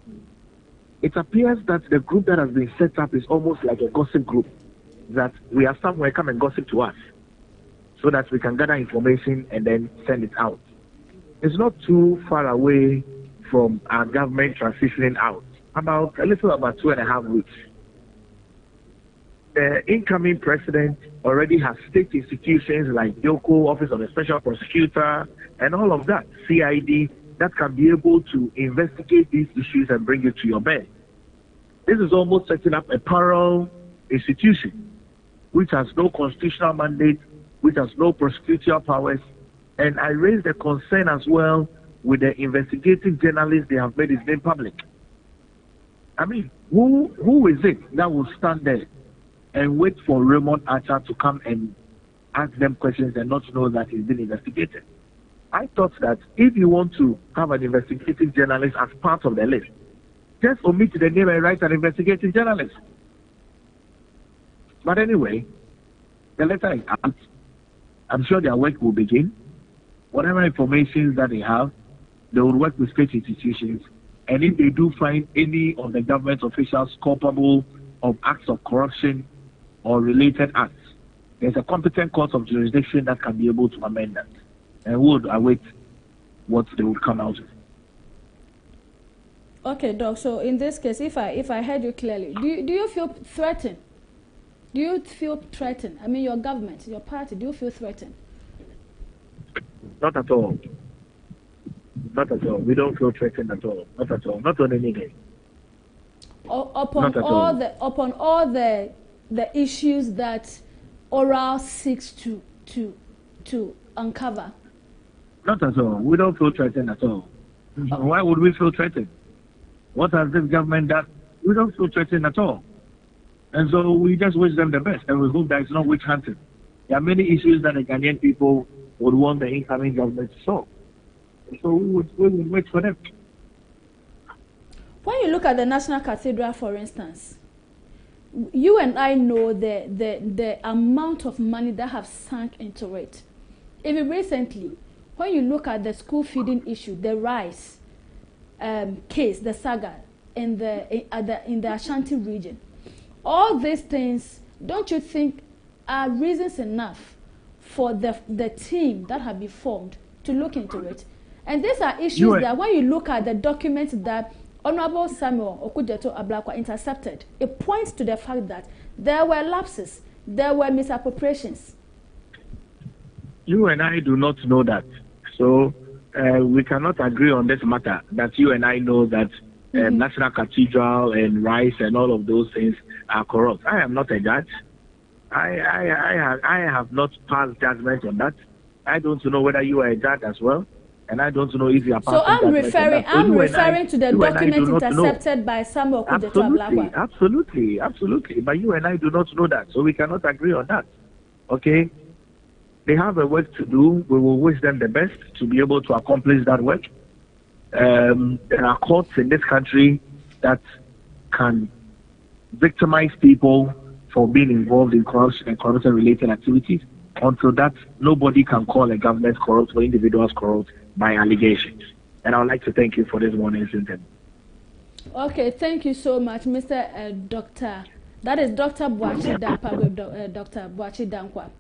it appears that the group that has been set up is almost like a gossip group, that we are somewhere, come and gossip to us so that we can gather information and then send it out. It's not too far away from our government transitioning out, about a little about 2.5 weeks. The incoming president already has state institutions like YOCO, Office of the Special Prosecutor, and all of that, CID, that can be able to investigate these issues and bring it to your bed. This is almost setting up a parallel institution which has no constitutional mandate, which has no prosecutorial powers. And I raised a concern as well with the investigative journalists they have made his name public. I mean, who is it that will stand there and wait for Raymond Archer to come and ask them questions and not know that he's been investigated? I thought that if you want to have an investigative journalist as part of the list, just omit the name and write an investigative journalist. But anyway, the letter is out. I'm sure their work will begin. Whatever information that they have, they will work with state institutions. And if they do find any of the government officials culpable of acts of corruption or related acts, there's a competent court of jurisdiction that can be able to amend that. And we would await what they would come out with. Okay, Doc. So in this case, if I heard you clearly, do you feel threatened? Do you feel threatened? I mean, your government, your party, do you feel threatened? Not at all. Not at all. We don't feel threatened at all. Not at all. Not on anything. Upon all the issues that Oral seeks to uncover. Not at all. We don't feel threatened at all. Why would we feel threatened? What has this government done? We don't feel threatened at all. And so we just wish them the best, and we hope that it's not witch hunting. There are many issues that the Ghanaian people would want the incoming government to solve. And so we would wait for them. When you look at the National Cathedral, for instance, you and I know the amount of money that have sunk into it. Even recently, when you look at the school feeding issue, the rice case, the saga in the Ashanti region, all these things, don't you think, are reasons enough for the team that have been formed to look into it? And these are issues that when you look at the documents that Honorable Samuel Okudzeto Ablakwa intercepted, it points to the fact that there were lapses, there were misappropriations. You and I do not know that. So we cannot agree on this matter, that you and I know that National Cathedral and rice and all of those things are corrupt. I am not a judge. I have not passed judgment on that. I don't know whether you are a judge as well, and I don't know if you are passing judgment on that. I'm referring to the document intercepted by Samuel Okudzeto Ablakwa. Absolutely. But you and I do not know that, so we cannot agree on that. Okay? They have a work to do. We will wish them the best to be able to accomplish that work. There are courts in this country that can victimize people for being involved in corruption and corruption-related activities. Until that, nobody can call a government corrupt or individuals corrupt by allegations. And I would like to thank you for this morning's interview. Okay, thank you so much, Mr. Doctor. That is Dr. Boakye Dankwa, Dr. Boakye Dankwa.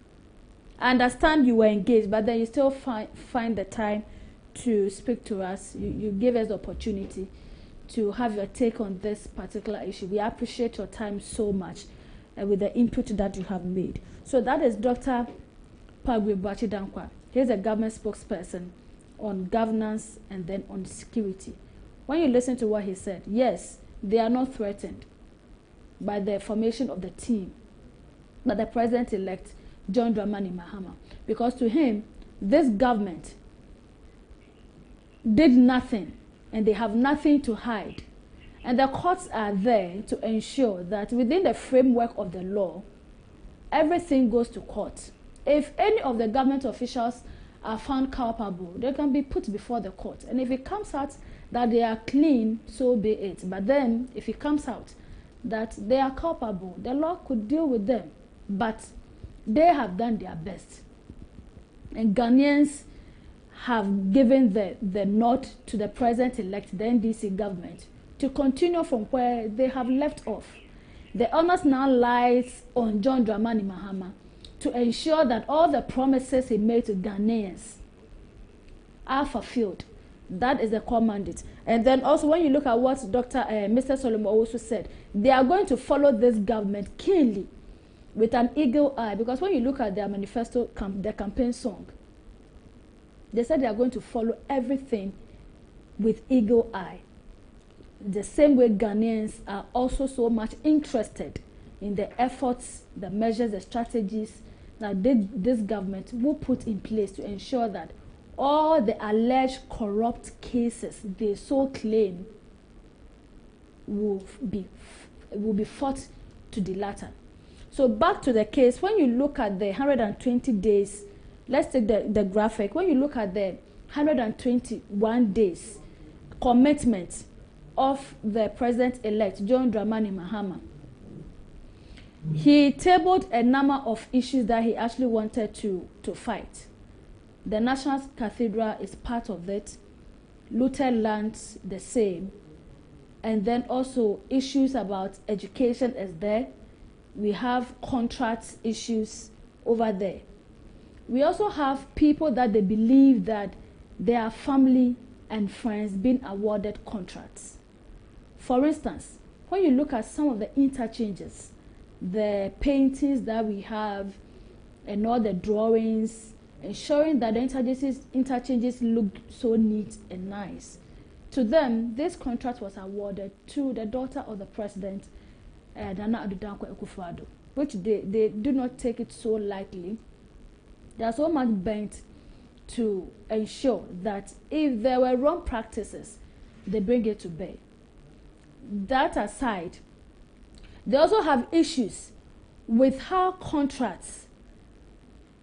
I understand you were engaged, but then you still find the time to speak to us. You gave us the opportunity to have your take on this particular issue. We appreciate your time so much with the input that you have made. So that is Dr. Pagwe Boakye Danquah. He's a government spokesperson on governance and then on security. When you listen to what he said, yes, they are not threatened by the formation of the team, but the president-elect John Dramani Mahama, because to him, this government did nothing and they have nothing to hide. And the courts are there to ensure that within the framework of the law, everything goes to court. If any of the government officials are found culpable, they can be put before the court. And if it comes out that they are clean, so be it. But then, if it comes out that they are culpable, the law could deal with them. But they have done their best. And Ghanaians have given the nod to the president-elect, the NDC government, to continue from where they have left off. The onus now lies on John Dramani Mahama to ensure that all the promises he made to Ghanaians are fulfilled. That is the core mandate. And then also when you look at what Mr. Solomon also said, they are going to follow this government keenly with an eagle eye, because when you look at their manifesto, their campaign song, they said they are going to follow everything with eagle eye. The same way Ghanaians are also so much interested in the efforts, the measures, the strategies that this government will put in place to ensure that all the alleged corrupt cases they so claim will be fought to the latter. So back to the case, when you look at the 120 days, let's take the graphic. When you look at the 121 days commitment of the president-elect, John Dramani Mahama, he tabled a number of issues that he actually wanted to fight. The National Cathedral is part of it. Looted lands, the same. And then also issues about education is there. We have contract issues over there. We also have people that they believe that their family and friends being awarded contracts. For instance, when you look at some of the interchanges, the paintings that we have and all the drawings, ensuring that the interchanges look so neat and nice. To them, this contract was awarded to the daughter of the president, Nana Addo Dankwa Akufo-Addo, which they do not take it so lightly. They are so much bent to ensure that if there were wrong practices, they bring it to bear. That aside, they also have issues with how contracts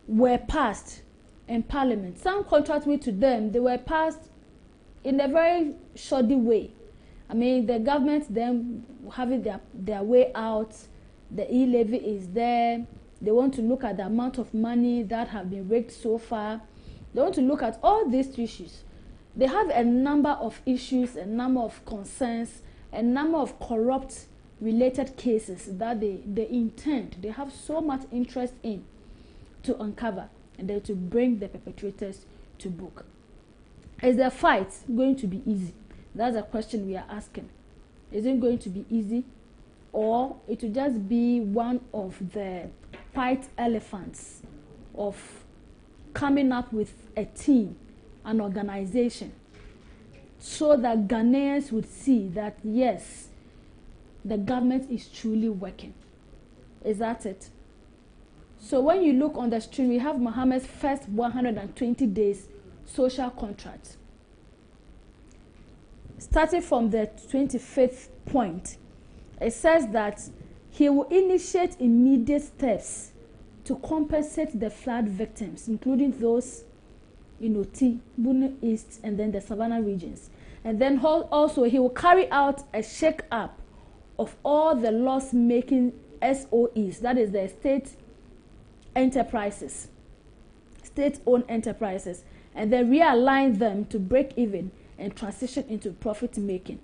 were passed in Parliament. Some contracts to them, they were passed in a very shoddy way. I mean, the government then having their way out, the e-levy is there. They want to look at the amount of money that have been raked so far. They want to look at all these issues. They have a number of issues, a number of concerns, a number of corrupt related cases that they intend, they have so much interest in to uncover and then to bring the perpetrators to book. Is the fight going to be easy? That's a question we are asking. Is it going to be easy, or it will just be one of the fight elephants of coming up with a team, an organization, so that Ghanaians would see that yes, the government is truly working? Is that it? So when you look on the screen, we have Mahama's first 120 days social contract. Starting from the 25th point, it says that he will initiate immediate steps to compensate the flood victims, including those in Oti, Bunu East, and then the Savannah regions. And then also he will carry out a shake-up of all the loss-making SOEs, that is the state enterprises, state-owned enterprises, and then realign them to break even and transition into profit-making.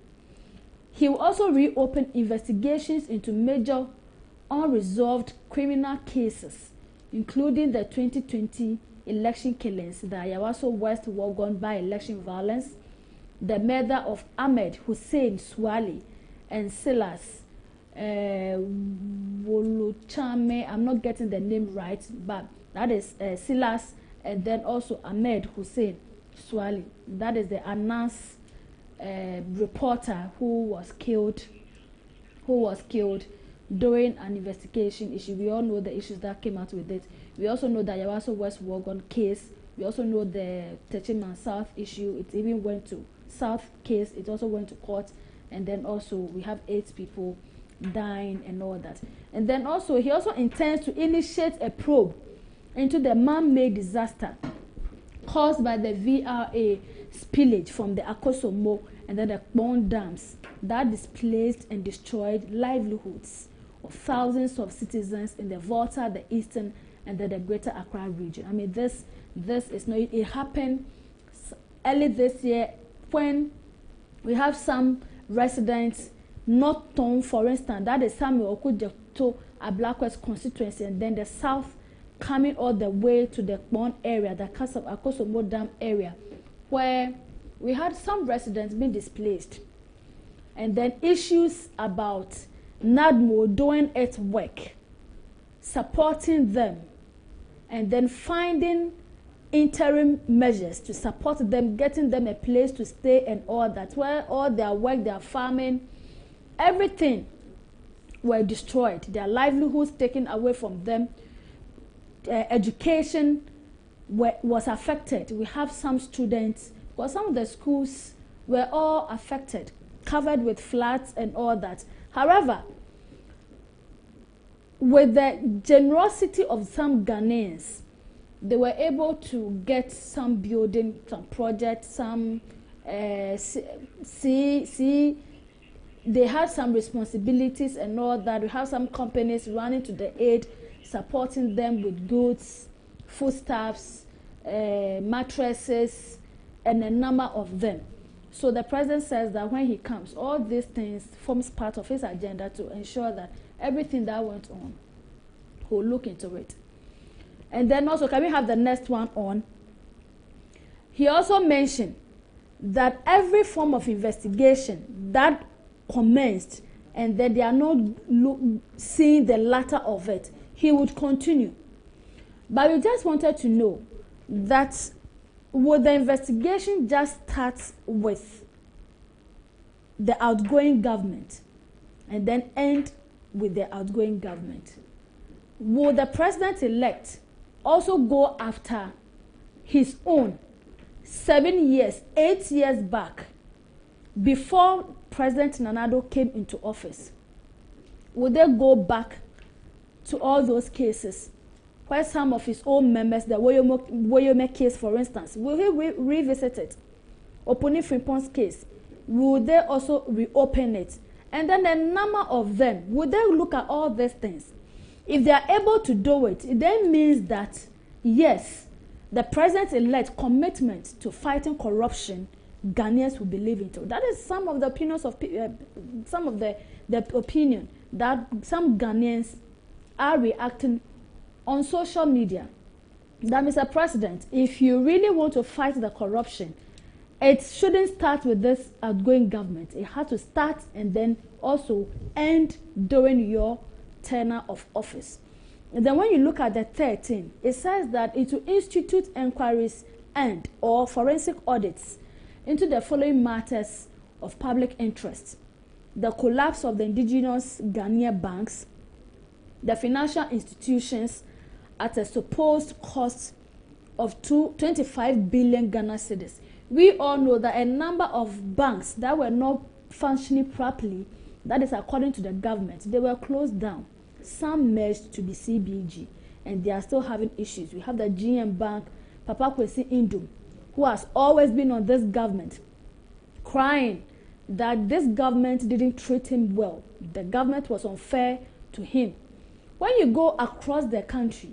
He will also reopen investigations into major unresolved criminal cases, including the 2020 election killings, the Ayawaso West Wuogon by-election violence, the murder of Ahmed Hussein Swali and Silas Woluchame. I'm not getting the name right, but that is Silas, and then also Ahmed Hussein Swali. That is the Anas reporter who was killed during an investigation issue. We all know the issues that came out with it. We also know the Ayawaso West Wuogon case. We also know the Techiman South issue. It even went to South case. It also went to court. And then also we have 8 people dying and all that. And then also he also intends to initiate a probe into the man-made disaster caused by the VRA spillage from the Akosombo and then the Kpong dams that displaced and destroyed livelihoods of thousands of citizens in the Volta, the Eastern, and then the Greater Accra region. I mean, this is not. It happened early this year when we have some residents, not Tom, for instance, that is Samuel Okudjeto, a Black West constituency, and then the south coming all the way to the Kpong area, the Akosombo Dam area, where we had some residents being displaced, and then issues about NADMO doing its work, supporting them, and then finding interim measures to support them, getting them a place to stay and all that, where all their work, their farming, everything were destroyed, their livelihoods taken away from them, education was affected. We have some students, because some of the schools were all affected, covered with floods and all that. However, with the generosity of some Ghanaians, they were able to get some building, some projects, some they had some responsibilities and all that. We have some companies running to the aid, supporting them with goods, foodstuffs, mattresses, and a number of them. So the president says that when he comes, all these things forms part of his agenda to ensure that everything that went on, he'll look into it. And then also, can we have the next one on? He also mentioned that every form of investigation that commenced and that they are not seeing the latter of it, he would continue. But we just wanted to know that would the investigation just start with the outgoing government and then end with the outgoing government? Would the president-elect also go after his own 7 years, 8 years back, before President Nana Addo came into office? Would they go back to all those cases where some of his own members, the Woyome case, for instance, will he revisit it? Oponi Frimpong's case, will they also reopen it? And then a number of them, would they look at all these things? If they are able to do it, it then means that, yes, the president-elect commitment to fighting corruption, Ghanaians will believe into. That is some of the opinions of some of the opinion that some Ghanaians are reacting on social media. That, Mr. President, if you really want to fight the corruption, it shouldn't start with this outgoing government. It has to start and then also end during your tenure of office. And then when you look at the 13, it says that it will institute inquiries and or forensic audits into the following matters of public interest: the collapse of the indigenous Ghanaian banks, the financial institutions at a supposed cost of 25 billion Ghana cedis. We all know that a number of banks that were not functioning properly, that is according to the government, they were closed down. Some merged to be CBG, and they are still having issues. We have the GM Bank, Papa Kwesi Indum, who has always been on this government, crying that this government didn't treat him well. The government was unfair to him. When you go across the country,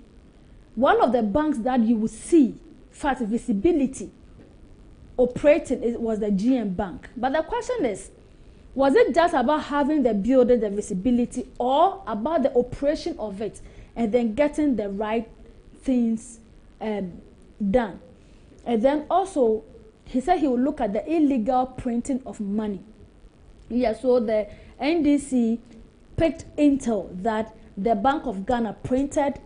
one of the banks that you will see fast visibility operating was the GM Bank. But the question is, was it just about having the building, the visibility, or about the operation of it and then getting the right things done. And then also, he said he will look at the illegal printing of money. Yeah, so the NDC picked intel that the Bank of Ghana printed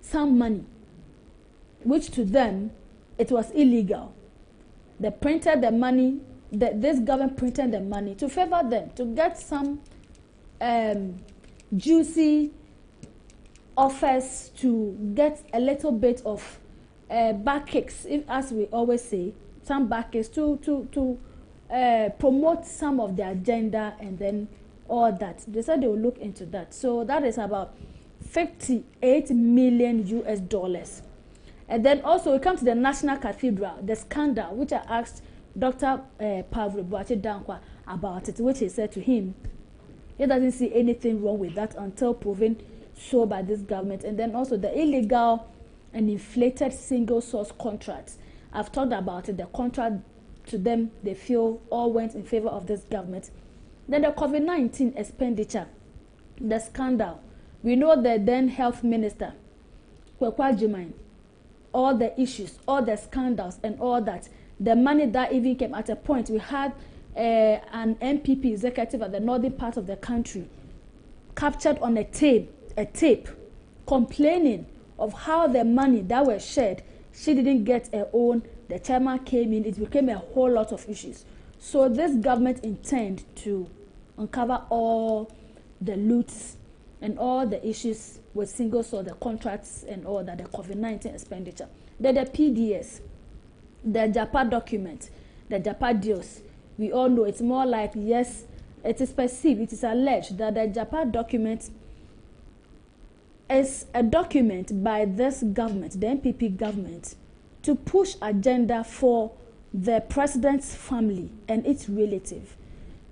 some money, which to them, it was illegal. They printed the money, this government printed the money to favor them, to get some juicy offers, to get a little bit of back kicks, as we always say, some back kicks to promote some of the agenda, and then all that. They said they will look into that. So that is about 58 million US dollars. And then also we come to the National Cathedral, the scandal, which I asked Dr. Pavre Boache Dankwa about it, which he said to him, he doesn't see anything wrong with that until proven so by this government. And then also the illegal and inflated single source contracts. I've talked about it. The contract to them, they feel all went in favor of this government. Then the COVID-19 expenditure, the scandal. We know the then health minister, Kwekwa Jumain, all the issues, all the scandals and all that. The money that even came at a point, we had an MPP executive at the northern part of the country captured on a tape, complaining of how the money that was shared, she didn't get her own. The chairman came in, it became a whole lot of issues. So this government intends to uncover all the loots and all the issues with single source, the contracts and all that, the COVID-19 expenditure. Then the PDS, the JAPA document, the JAPA deals. We all know it's more like, yes, it is perceived, it is alleged that the JAPA document is a document by this government, the NPP government, to push agenda for the president's family and its relative.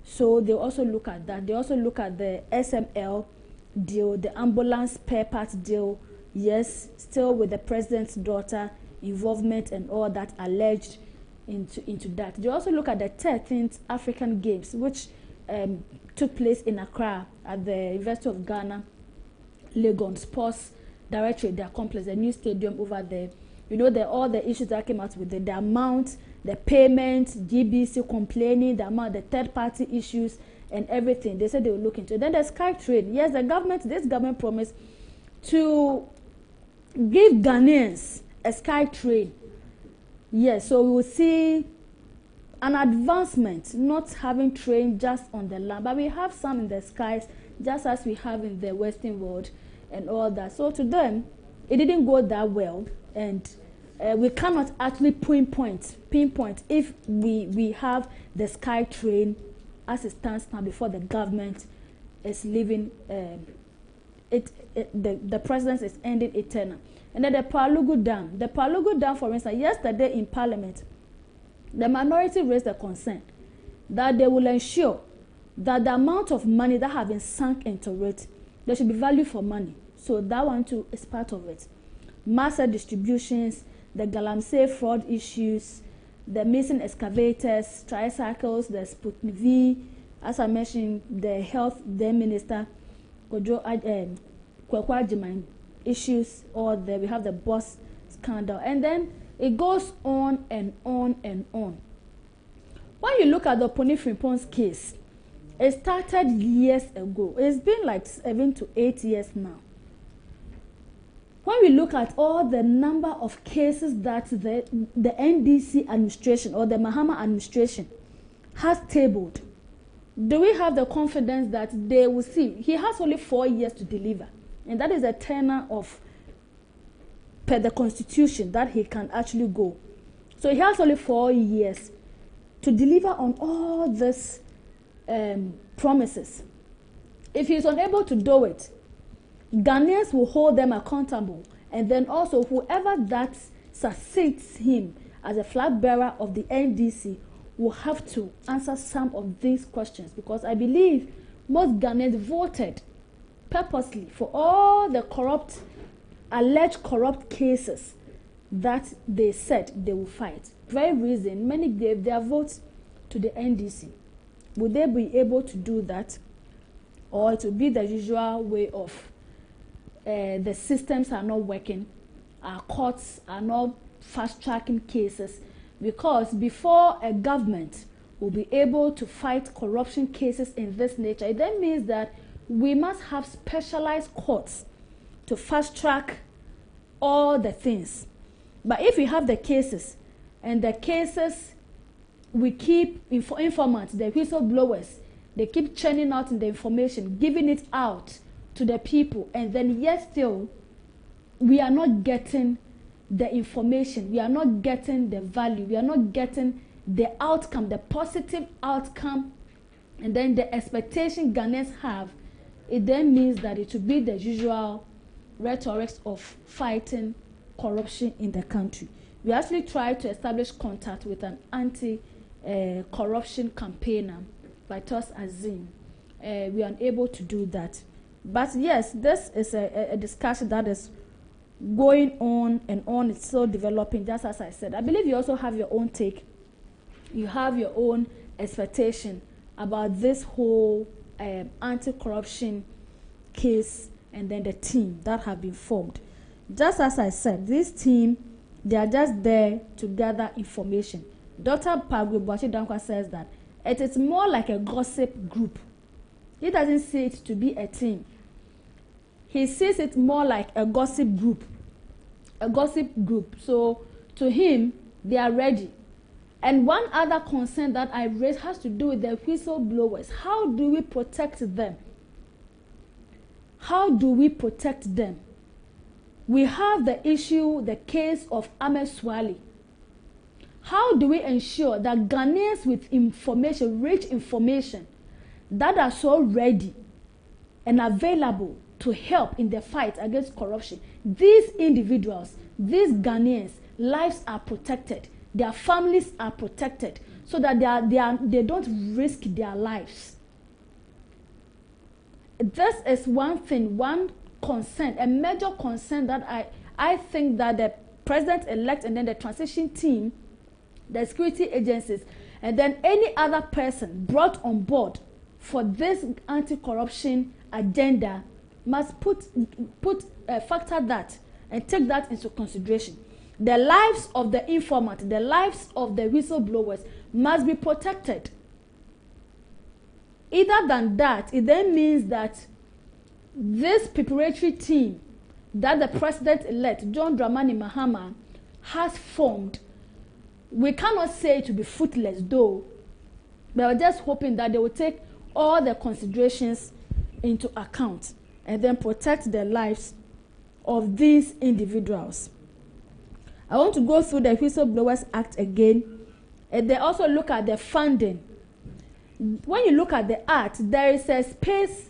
So they also look at that. They also look at the SML deal, the ambulance spare parts deal, yes, still with the president's daughter involvement and all that alleged into that. They also look at the 13th African Games, which took place in Accra at the University of Ghana, Legon Sports Directorate, their complex, the new stadium over there. You know, all the issues that came out with the amount, the payment, GBC complaining, the amount, the third-party issues, and everything. They said they will look into it. Then the SkyTrain. Yes, this government promised to give Ghanaians a SkyTrain. Yes, so we will see an advancement, not having train just on the land, but we have some in the skies, just as we have in the Western world and all that. So to them, it didn't go that well, and we cannot actually pinpoint if we have the SkyTrain as it stands now before the government is leaving. The president is ending its tenure. And then the Palugu Dam, for instance, yesterday in Parliament, the minority raised a concern that they will ensure that the amount of money that have been sunk into it, there should be value for money. So that one too is part of it. Master distributions, the Galamsey fraud issues, the missing excavators, tricycles, the Sputnik V, as I mentioned, the health, the minister, Kwekwa Jumain issues, or we have the boss scandal, and then it goes on and on and on. When you look at the Pony Frimpong's case, it started years ago. It's been like 7 to 8 years now. When we look at all the number of cases that the NDC administration or the Mahama administration has tabled, do we have the confidence that they will see? He has only 4 years to deliver, and that is a tenure of, per the constitution, that he can actually go. So he has only 4 years to deliver on all these promises. If he is unable to do it, Ghanaians will hold them accountable, and then also whoever that succeeds him as a flag bearer of the NDC will have to answer some of these questions, because I believe most Ghanaians voted purposely for all the alleged corrupt cases that they said they will fight. Very reason many gave their votes to the NDC. Would they be able to do that, or it will be the usual way of the systems are not working our courts are not fast-tracking cases, because before a government will be able to fight corruption cases in this nature, it then means that we must have specialized courts to fast-track all the things. But if we have the cases, and the cases we keep informants, the whistleblowers, they keep churning out the information, giving it out to the people, and then yet still we are not getting the information, we are not getting the value, we are not getting the outcome, the positive outcome, and then the expectation Ghanaians have, it then means that it will be the usual rhetoric of fighting corruption in the country. We actually tried to establish contact with an anti-corruption campaigner, Vitus Azim. We are unable to do that. But yes, this is a discussion that is going on and on. It's still developing, just as I said. I believe you also have your own take. You have your own expectation about this whole anti-corruption case, and then the team that have been formed. Just as I said, this team, they are just there to gather information. Dr. Pagwe Boachi Dankwa says that it is more like a gossip group. He doesn't see it to be a team. He sees it more like a gossip group. A gossip group. So to him, they are ready. And one other concern that I raised has to do with the whistleblowers. How do we protect them? How do we protect them? We have the issue, the case of Ahmed Swali. How do we ensure that Ghanaians with information, rich information, that are so ready and available to help in the fight against corruption, these individuals, these Ghanaians, lives are protected, their families are protected, so that they don't risk their lives? This is one thing, one concern, a major concern that I think that the president-elect and then the transition team, the security agencies, and then any other person brought on board for this anti-corruption agenda must factor that and take that into consideration. The lives of the informant, the lives of the whistleblowers must be protected. Either than that, it then means that this preparatory team that the president-elect John Dramani Mahama has formed, we cannot say it to be fruitless, though. We are just hoping that they will take all the considerations into account and then protect the lives of these individuals. I want to go through the Whistleblowers Act again, and they also look at the funding. When you look at the act, there is a space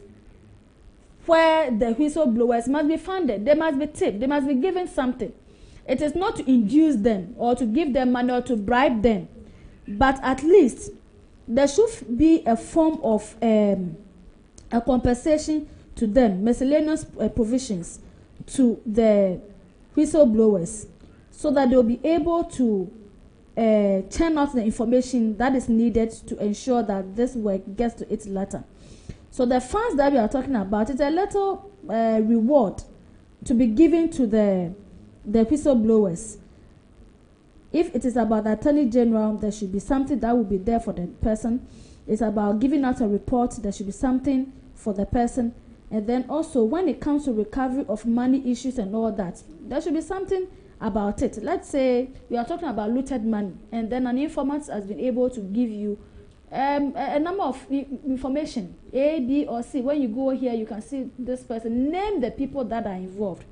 where the whistleblowers must be funded. They must be tipped. They must be given something. It is not to induce them or to give them money or to bribe them, but at least there should be a form of a compensation to them, miscellaneous provisions to the whistleblowers, so that they'll be able to churn out the information that is needed to ensure that this work gets to its latter. So the funds that we are talking about is a little reward to be given to the whistleblowers. If it is about the Attorney General, there should be something that will be there for the person. It's about giving out a report, there should be something for the person. And then also, when it comes to recovery of money issues and all that, there should be something about it. Let's say we are talking about looted money, and then an informant has been able to give you a number of information, A, B, or C. When you go here, you can see this person. Name the people that are involved.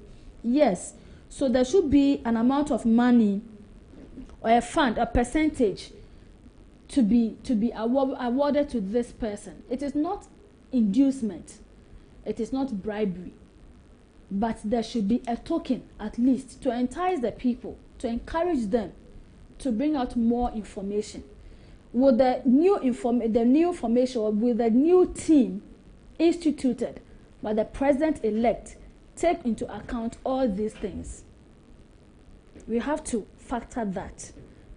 Yes. So there should be an amount of money or a fund, a percentage to be awarded to this person. It is not inducement. It is not bribery. But there should be a token, at least, to entice the people, to encourage them to bring out more information. With the new information, or with the new team instituted by the president-elect, take into account all these things. We have to factor that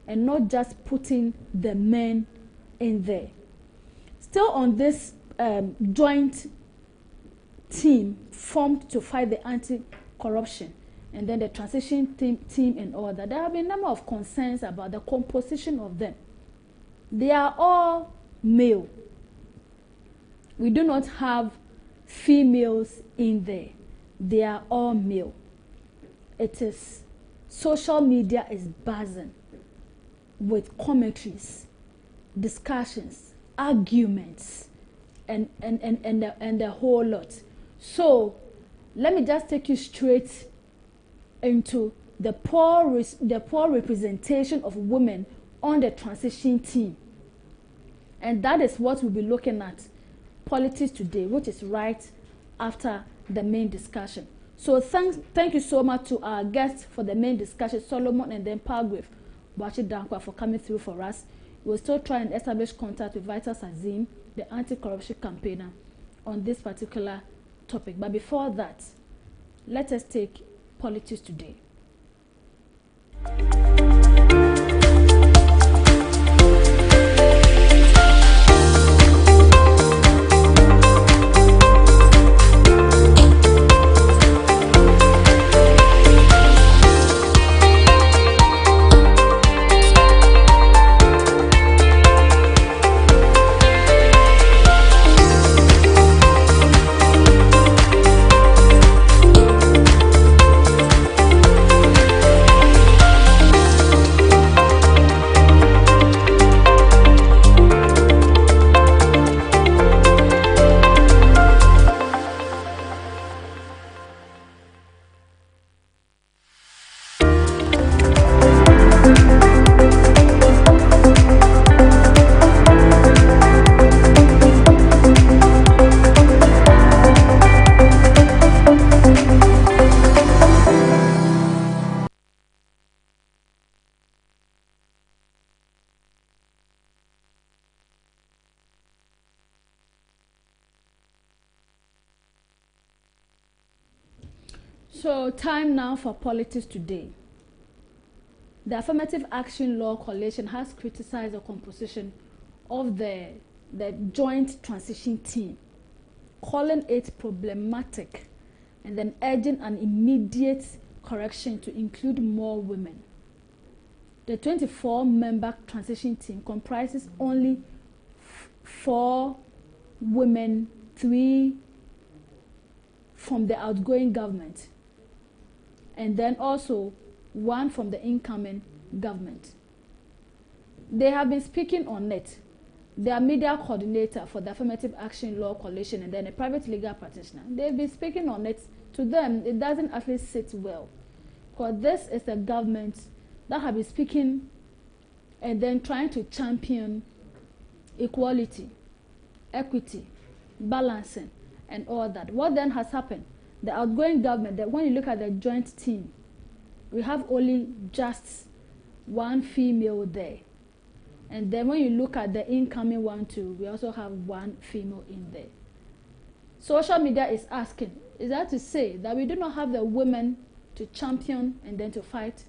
and not just putting the men in there. Still on this joint team formed to fight the anti-corruption, and then the transition team and all that, there have been a number of concerns about the composition of them. They are all male. We do not have females in there. They are all male. It is, social media is buzzing with commentaries, discussions, arguments, and the whole lot. So let me just take you straight into the poor representation of women on the transition team. And that is what we'll be looking at politics today, which is right after the main discussion. So thank you so much to our guests for the main discussion, Solomon and then Palgrave Boakye Dankwa, for coming through for us. We'll still try and establish contact with Vitas Azim, the anti-corruption campaigner, on this particular topic. But before that, let us take politics today. So, time now for politics today. The Affirmative Action Law Coalition has criticized the composition of the joint transition team, calling it problematic and then urging an immediate correction to include more women. The 24-member transition team comprises only 4 women, 3 from the outgoing government, and then also 1 from the incoming government. They have been speaking on it. Their media coordinator for the Affirmative Action Law Coalition and then a private legal practitioner, they've been speaking on it. To them, it doesn't actually sit well, because this is a government that have been speaking and then trying to champion equality, equity, balancing, and all that. What then has happened? The outgoing government, that when you look at the joint team, we have only just 1 female there. And then when you look at the incoming one too, we also have 1 female in there. Social media is asking, is that to say that we do not have the women to champion and then to fight?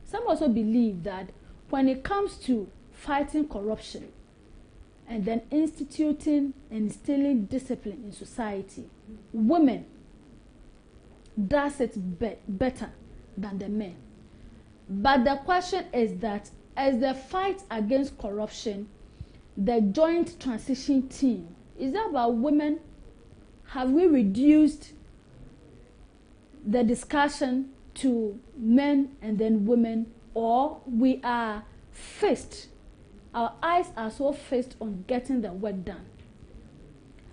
Some also believe that when it comes to fighting corruption and then instituting and instilling discipline in society, women does it better than the men. But the question is that as the fight against corruption, the joint transition team, is that about women? Have we reduced the discussion to men and then women, or we are fixed? Our eyes are so fixed on getting the work done.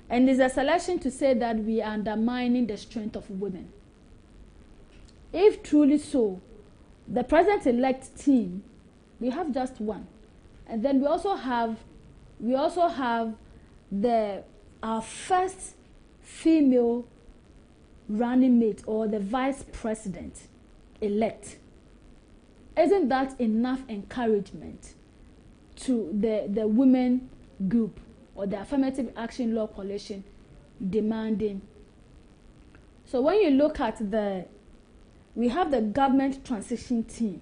And is a selection to say that we are undermining the strength of women. If truly so, the president-elect team, we have just 1, and then we also have our first female running mate, or the vice president elect. Isn't that enough encouragement to the women group or the Affirmative Action Law Coalition demanding? So when you look at we have the government transition team,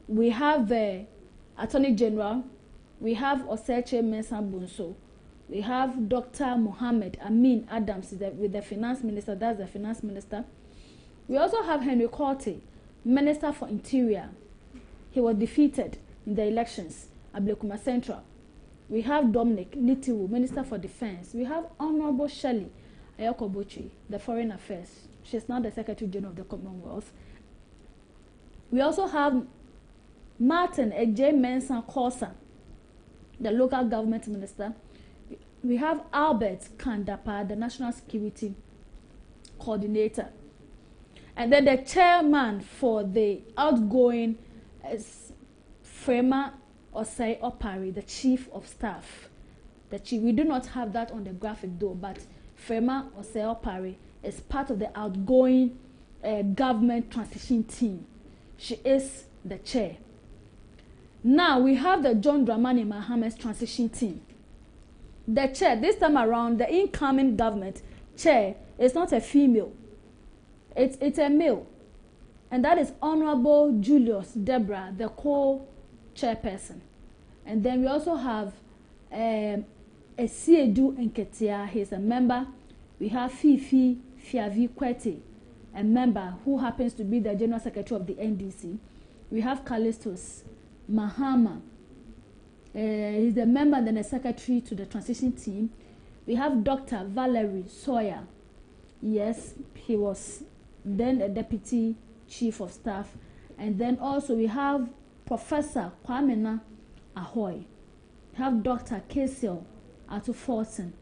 we have the Attorney General, we have Oseche Mensah Bonsu, we have Dr. Mohammed Amin Adams with the Finance Minister, that's the Finance Minister. We also have Henry Korte, Minister for Interior. He was defeated in the elections at Blekuma Central. We have Dominic Nitiwu, Minister for Defense. We have Honorable Shelley Ayokobochi, the Foreign Affairs. She's now the Secretary General of the Commonwealth. We also have Martin J. Mensah Kosa, the Local Government Minister. We have Albert Kandapa, the National Security Coordinator. And then the chairman for the outgoing is Frema Osei Opari, the Chief of Staff. We do not have that on the graphic though, but Frema Osei Opari is part of the outgoing government transition team. She is the chair. Now we have the John Dramani Mahama's transition team. The chair, this time around, the incoming government chair is not a female. It's a male. And that is Honorable Julius Deborah, the co-chairperson. And then we also have Esiedu Nketia, he's a member. We have Fifi Fiavi Kwete, a member who happens to be the General Secretary of the NDC. We have Callistus Mahama. He's a member and then a secretary to the transition team. We have Dr. Valerie Sawyer. Yes, he was then a deputy chief of staff. And then also we have Professor Kwamena Ahoy. We have Dr. Kesiel Atuforton.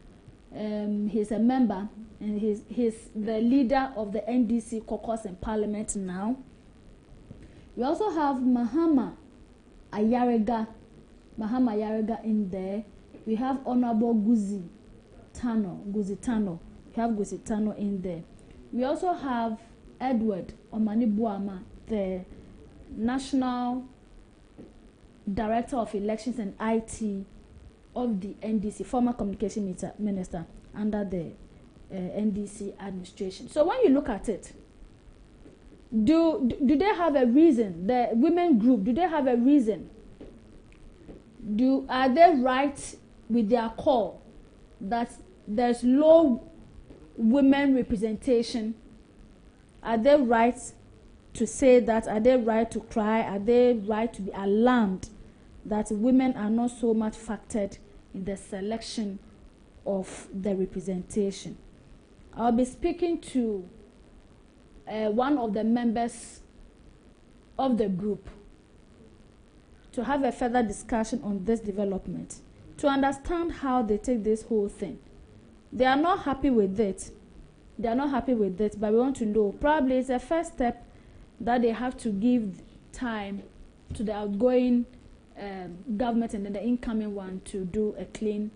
He's a member and he's the leader of the NDC caucus in Parliament now. We also have Mahama Ayarega in there. We have Honorable Guzi Tano. We have Guzi Tano in there. We also have Edward Omanibuama, the National Director of Elections and IT of the NDC, former Communication Minister under the NDC administration. So when you look at it, do they have a reason? The women group, do they have a reason? Are they right with their call that there's low women representation? Are they right to say that? Are they right to cry? Are they right to be alarmed that women are not so much factored in the selection of the representation? I'll be speaking to one of the members of the group to have a further discussion on this development, to understand how they take this whole thing. They are not happy with it. But we want to know. Probably it's a first step that they have to give time to the outgoing government and then the incoming one to do a clean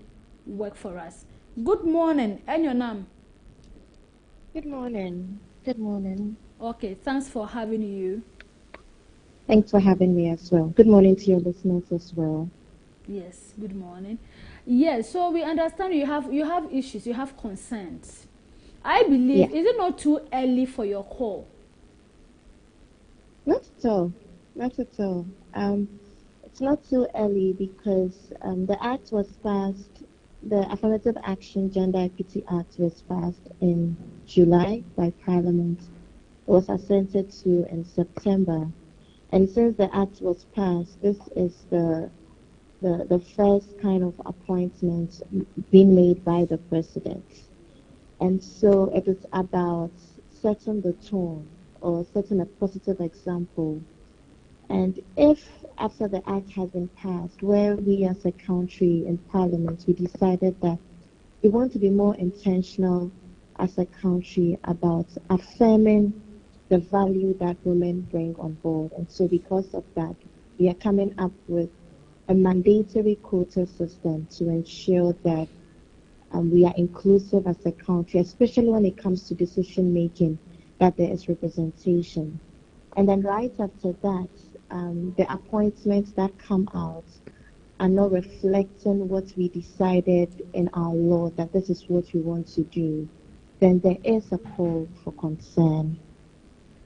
work for us. Good morning, and your name? Good morning. Okay, thanks for having you. Thanks for having me as well. Good morning to your listeners as well. Yes, good morning. Yes, so we understand you have issues, you have concerns. I believe, Is it not too early for your call? Not at all. It's not too early because the act was passed, the Affirmative Action Gender Equity Act was passed in July by Parliament. It was assented to in September. And since the act was passed, this is the first kind of appointment being made by the president. And so it is about setting the tone or setting a positive example. And if after the act has been passed, where we as a country in Parliament, we decided that we want to be more intentional as a country about affirming the value that women bring on board. And so because of that, we are coming up with a mandatory quota system to ensure that we are inclusive as a country, especially when it comes to decision making, that there is representation. And then right after that, the appointments that come out are not reflecting what we decided in our law, that this is what we want to do, then there is a call for concern.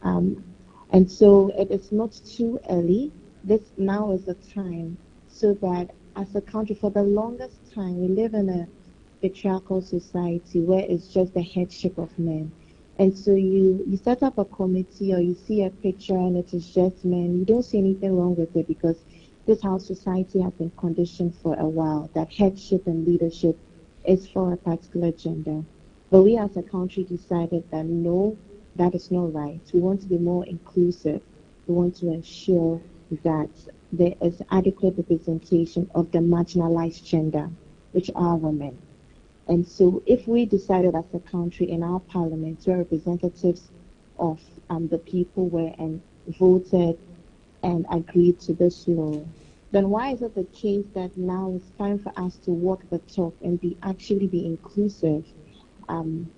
And so it is not too early. This now is the time so that as a country, for the longest time, we live in a patriarchal society where it's just the headship of men. And so you set up a committee or you see a picture and it is just men. You don't see anything wrong with it because this is how society has been conditioned for a while, that headship and leadership is for a particular gender. But we as a country decided that no, that is not right. We want to be more inclusive. We want to ensure that there is adequate representation of the marginalized gender, which are women. And so, if we decided as a country in our parliament where representatives of the people were and voted and agreed to this law, then why is it the case that now it's time for us to walk the talk and actually be inclusive?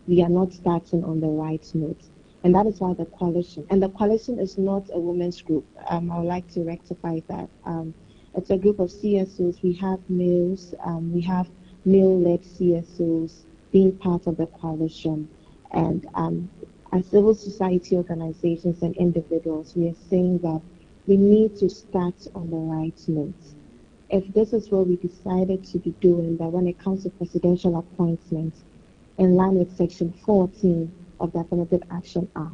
We are not starting on the right note. And that is why the coalition is not a women's group. I would like to rectify that. It's a group of CSOs. We have males, we have male-led CSOs being part of the coalition. And as civil society organizations and individuals, we are saying that we need to start on the right note. If this is what we decided to be doing, that when it comes to presidential appointments, in line with Section 14 of the Affirmative Action Act,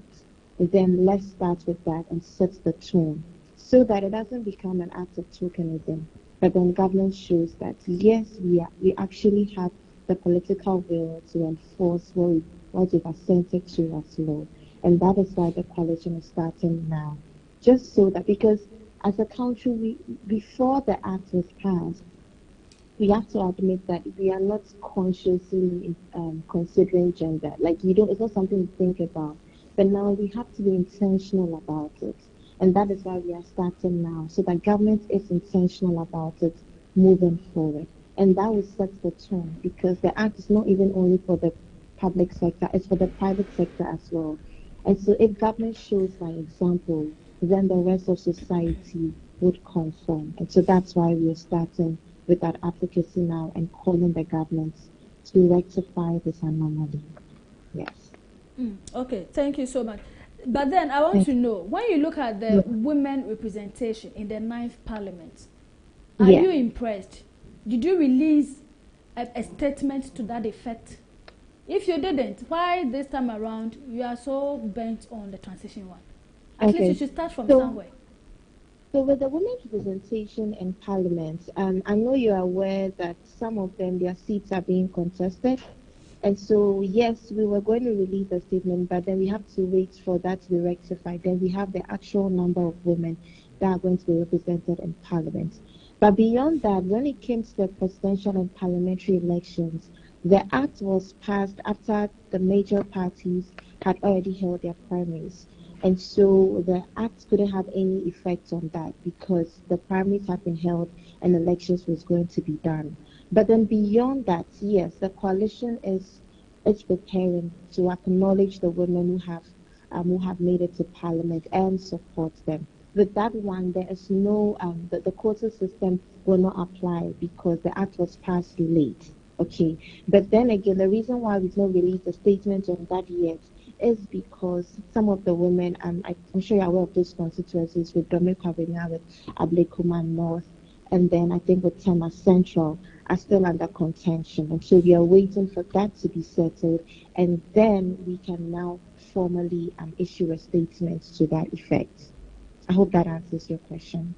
then let's start with that and set the tone so that it doesn't become an act of tokenism, but then government shows that yes, we actually have the political will to enforce what we've assented to as law. And that is why the coalition is starting now. Just so that, because as a country, before the act was passed, we have to admit that we are not consciously considering gender. Like it's not something to think about. But now we have to be intentional about it. And that is why we are starting now, so that government is intentional about it moving forward. And that will set the tone, because the act is not even only for the public sector, it's for the private sector as well. And so if government shows by example, then the rest of society would conform. And so that's why we are starting with that advocacy now and calling the government to rectify this anomaly. Yes. Okay, thank you so much. But then I want to know, when you look at the women representation in the 9th Parliament, are you impressed? Did you release a statement to that effect? If you didn't, why this time around you are so bent on the transition one? At least you should start from somewhere. So with the women's representation in Parliament, I know you're aware that some of them, their seats are being contested. And so, yes, we were going to release a statement, but then we have to wait for that to be rectified. Then we have the actual number of women that are going to be represented in Parliament. But beyond that, when it came to the presidential and parliamentary elections, the act was passed after the major parties had already held their primaries. And so the act couldn't have any effect on that because the primaries had been held and elections was going to be done. But then beyond that, yes, the coalition is preparing to acknowledge the women who have made it to Parliament and support them. With that one, there is no the quota system will not apply because the act was passed late. Okay, but then again, the reason why we've not released a statement on that yet is because some of the women, I'm sure you're aware of those constituencies with Dominic Kwabena, with Ablekuma North, and then I think with Tema Central, are still under contention. And so we are waiting for that to be settled, and then we can now formally issue a statement to that effect. I hope that answers your question.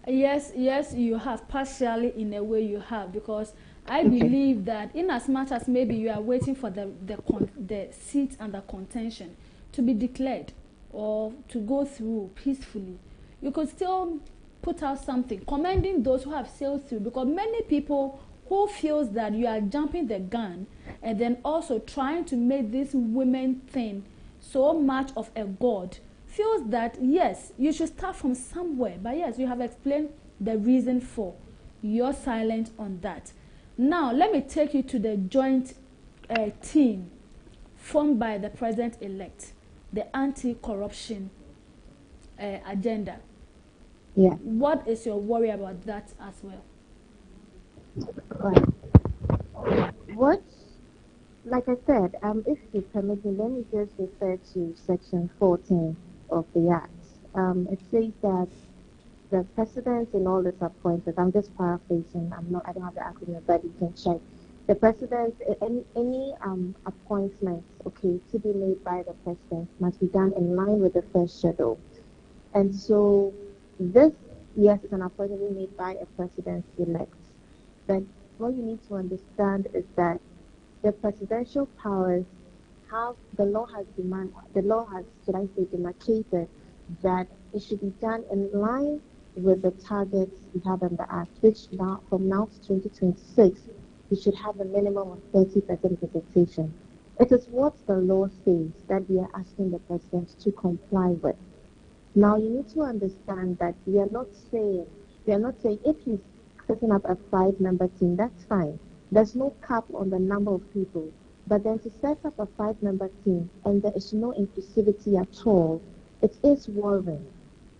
Yes, you have. Partially, in a way, you have, because I believe that in as much as maybe you are waiting for the seat under contention to be declared or to go through peacefully, you could still put out something commending those who have sailed through, because many people who feels that you are jumping the gun and then also trying to make this women thing so much of a god feels that yes, you should start from somewhere. But yes, you have explained the reason for your silence on that. Now, let me take you to the joint team formed by the president-elect, the anti-corruption agenda. Yeah. What is your worry about that as well? What, like I said, if you permit me, let me just refer to Section 14 of the Act. It says that the president in all this appointed, I'm just paraphrasing, I don't have the acronym, but you can check. The president, any appointments, okay, to be made by the president must be done in line with the first schedule. And so this, yes, is an appointment made by a president-elect. But what you need to understand is that the presidential powers have the law has, should I say, demarcated that it should be done in line with the targets we have in the Act, which now from now to 2026 we should have a minimum of 30% representation. It is what the law says that we are asking the president to comply with. Now you need to understand that we are not saying if he's setting up a 5-member team, that's fine. There's no cap on the number of people. But then to set up a 5-member team and there is no inclusivity at all, it is worrying.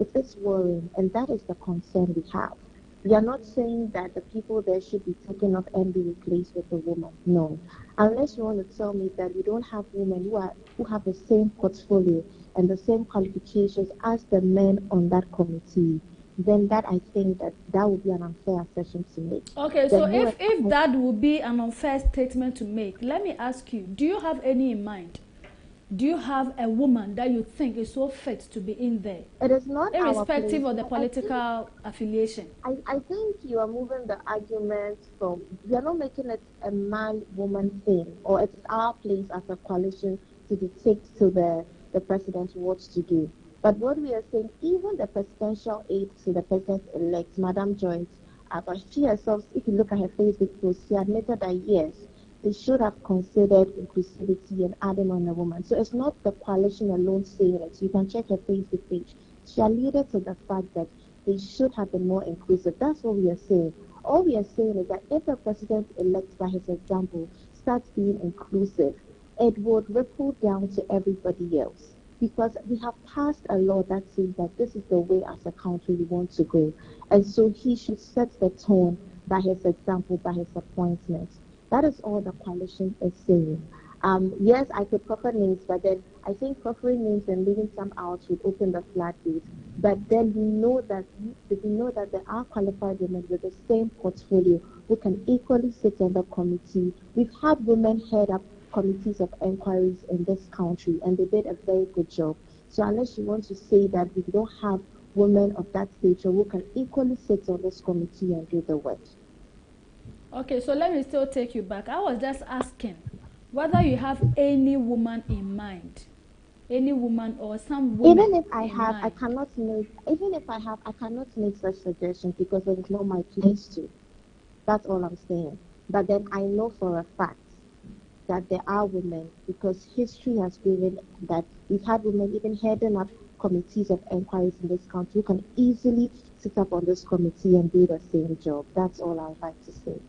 It is worrying, and that is the concern we have. We are not saying that the people there should be taken off and be replaced with a woman. No. Unless you want to tell me that we don't have women who have the same portfolio and the same qualifications as the men on that committee, then that I think that would be an unfair assertion to make. Okay, so if that would be an unfair statement to make, let me ask you, do you have any in mind? Do you have a woman that you think is so fit to be in there? It is not irrespective of the political affiliation. I think you are moving the argument from, we are not making it a man-woman thing, or it's our place as a coalition to dictate to the president what to do. But what we are saying, even the presidential aide to the president-elect, Madam Joyce, but she herself, if you look at her Facebook post, she admitted that yes, they should have considered inclusivity and adding on a woman. So it's not the coalition alone saying it. You can check her Facebook page. She alluded to the fact that they should have been more inclusive. That's what we are saying. All we are saying is that if the president-elect, by his example, starts being inclusive, it would ripple down to everybody else. Because we have passed a law that says that this is the way as a country we want to go. And so he should set the tone by his example, by his appointments. That is all the coalition is saying. Yes, I could proffer names, but then I think proffering names and leaving some out would open the floodgates. But then we know that there are qualified women with the same portfolio who can equally sit on the committee. We've had women head up committees of inquiries in this country, and they did a very good job. So unless you want to say that we don't have women of that stature who can equally sit on this committee and do the work. Okay, so let me still take you back. I was just asking whether you have any woman in mind, any woman or some woman. Even if I have, I cannot make such suggestions because it is not my place to. That's all I'm saying. But then I know for a fact that there are women, because history has proven that we've had women even heading up committees of inquiries in this country who can easily sit up on this committee and do the same job. That's all I would like to say.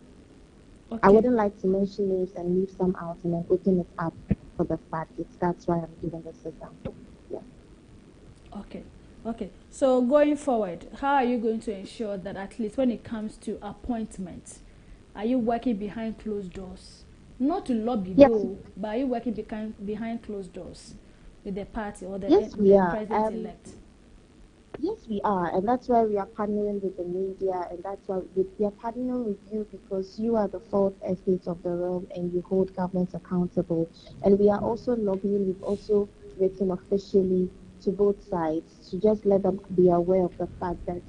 Okay. I wouldn't like to mention names and leave some out and then open it up for the fact. That's why I'm giving this example. Yeah. Okay. So going forward, how are you going to ensure that at least when it comes to appointments, are you working behind closed doors? Not to lobby, though, but are you working behind closed doors with the party or the president-elect? Yes, we are, and that's why we are partnering with the media, and that's why we are partnering with you because you are the fourth estate of the realm and you hold governments accountable. And we are also lobbying. We've also written officially to both sides to just let them be aware of the fact that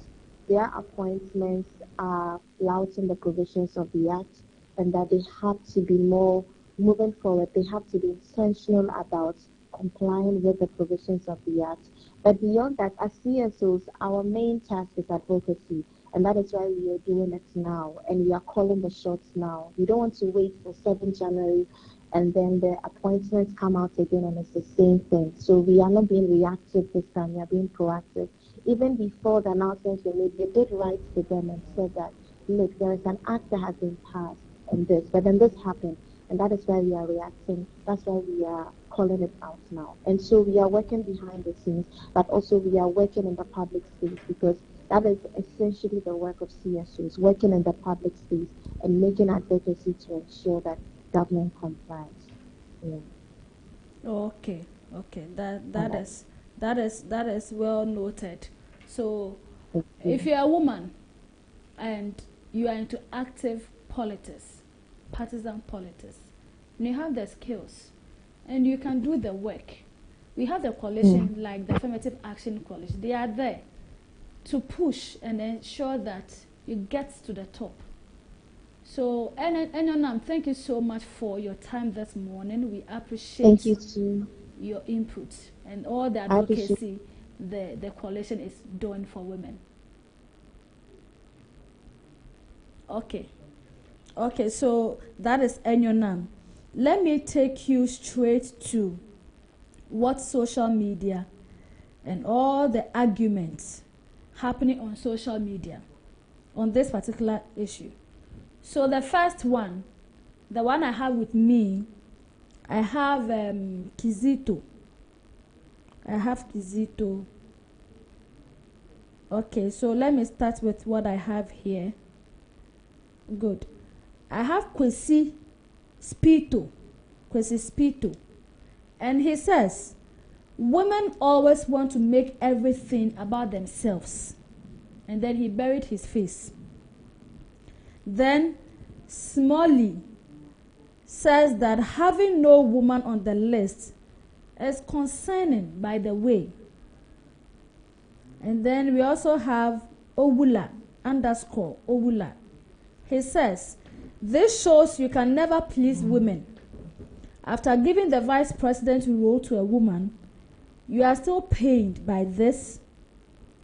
their appointments are flouting the provisions of the Act, and that they have to be more moving forward. They have to be intentional about complying with the provisions of the Act. But beyond that, as CSOs, our main task is advocacy, and that is why we are doing it now, and we are calling the shots now. We don't want to wait for 7th January, and then the appointments come out again, and it's the same thing. So we are not being reactive this time, we are being proactive. Even before the announcements were made, we did write to them and said that, look, there is an act that has been passed on this, but then this happened, and that is why we are reacting. That's why we are calling it out now. And so we are working behind the scenes, but also we are working in the public space, because that is essentially the work of CSOs, working in the public space and making advocacy to ensure that government complies. Yeah. Okay. That is well noted. So if you're a woman and you are into active politics, partisan politics, and you have the skills, and you can do the work. We have the coalition like the Affirmative Action Coalition. They are there to push and ensure that you get to the top. So, Enyonam, thank you so much for your time this morning. We appreciate Thank you too. Your input and all the advocacy the coalition is doing for women. Okay, so that is Enyonam. Let me take you straight to what social media and all the arguments happening on social media on this particular issue. So the first one, the one I have with me, I have Kizito. Okay, so let me start with what I have here. Good. I have Kwesi Spito. And he says, women always want to make everything about themselves. And then he buried his face. Then Smalley says that having no woman on the list is concerning, by the way. And then we also have Owula _Owula. He says, this shows you can never please women. After giving the vice president role to a woman, you are still pained by this.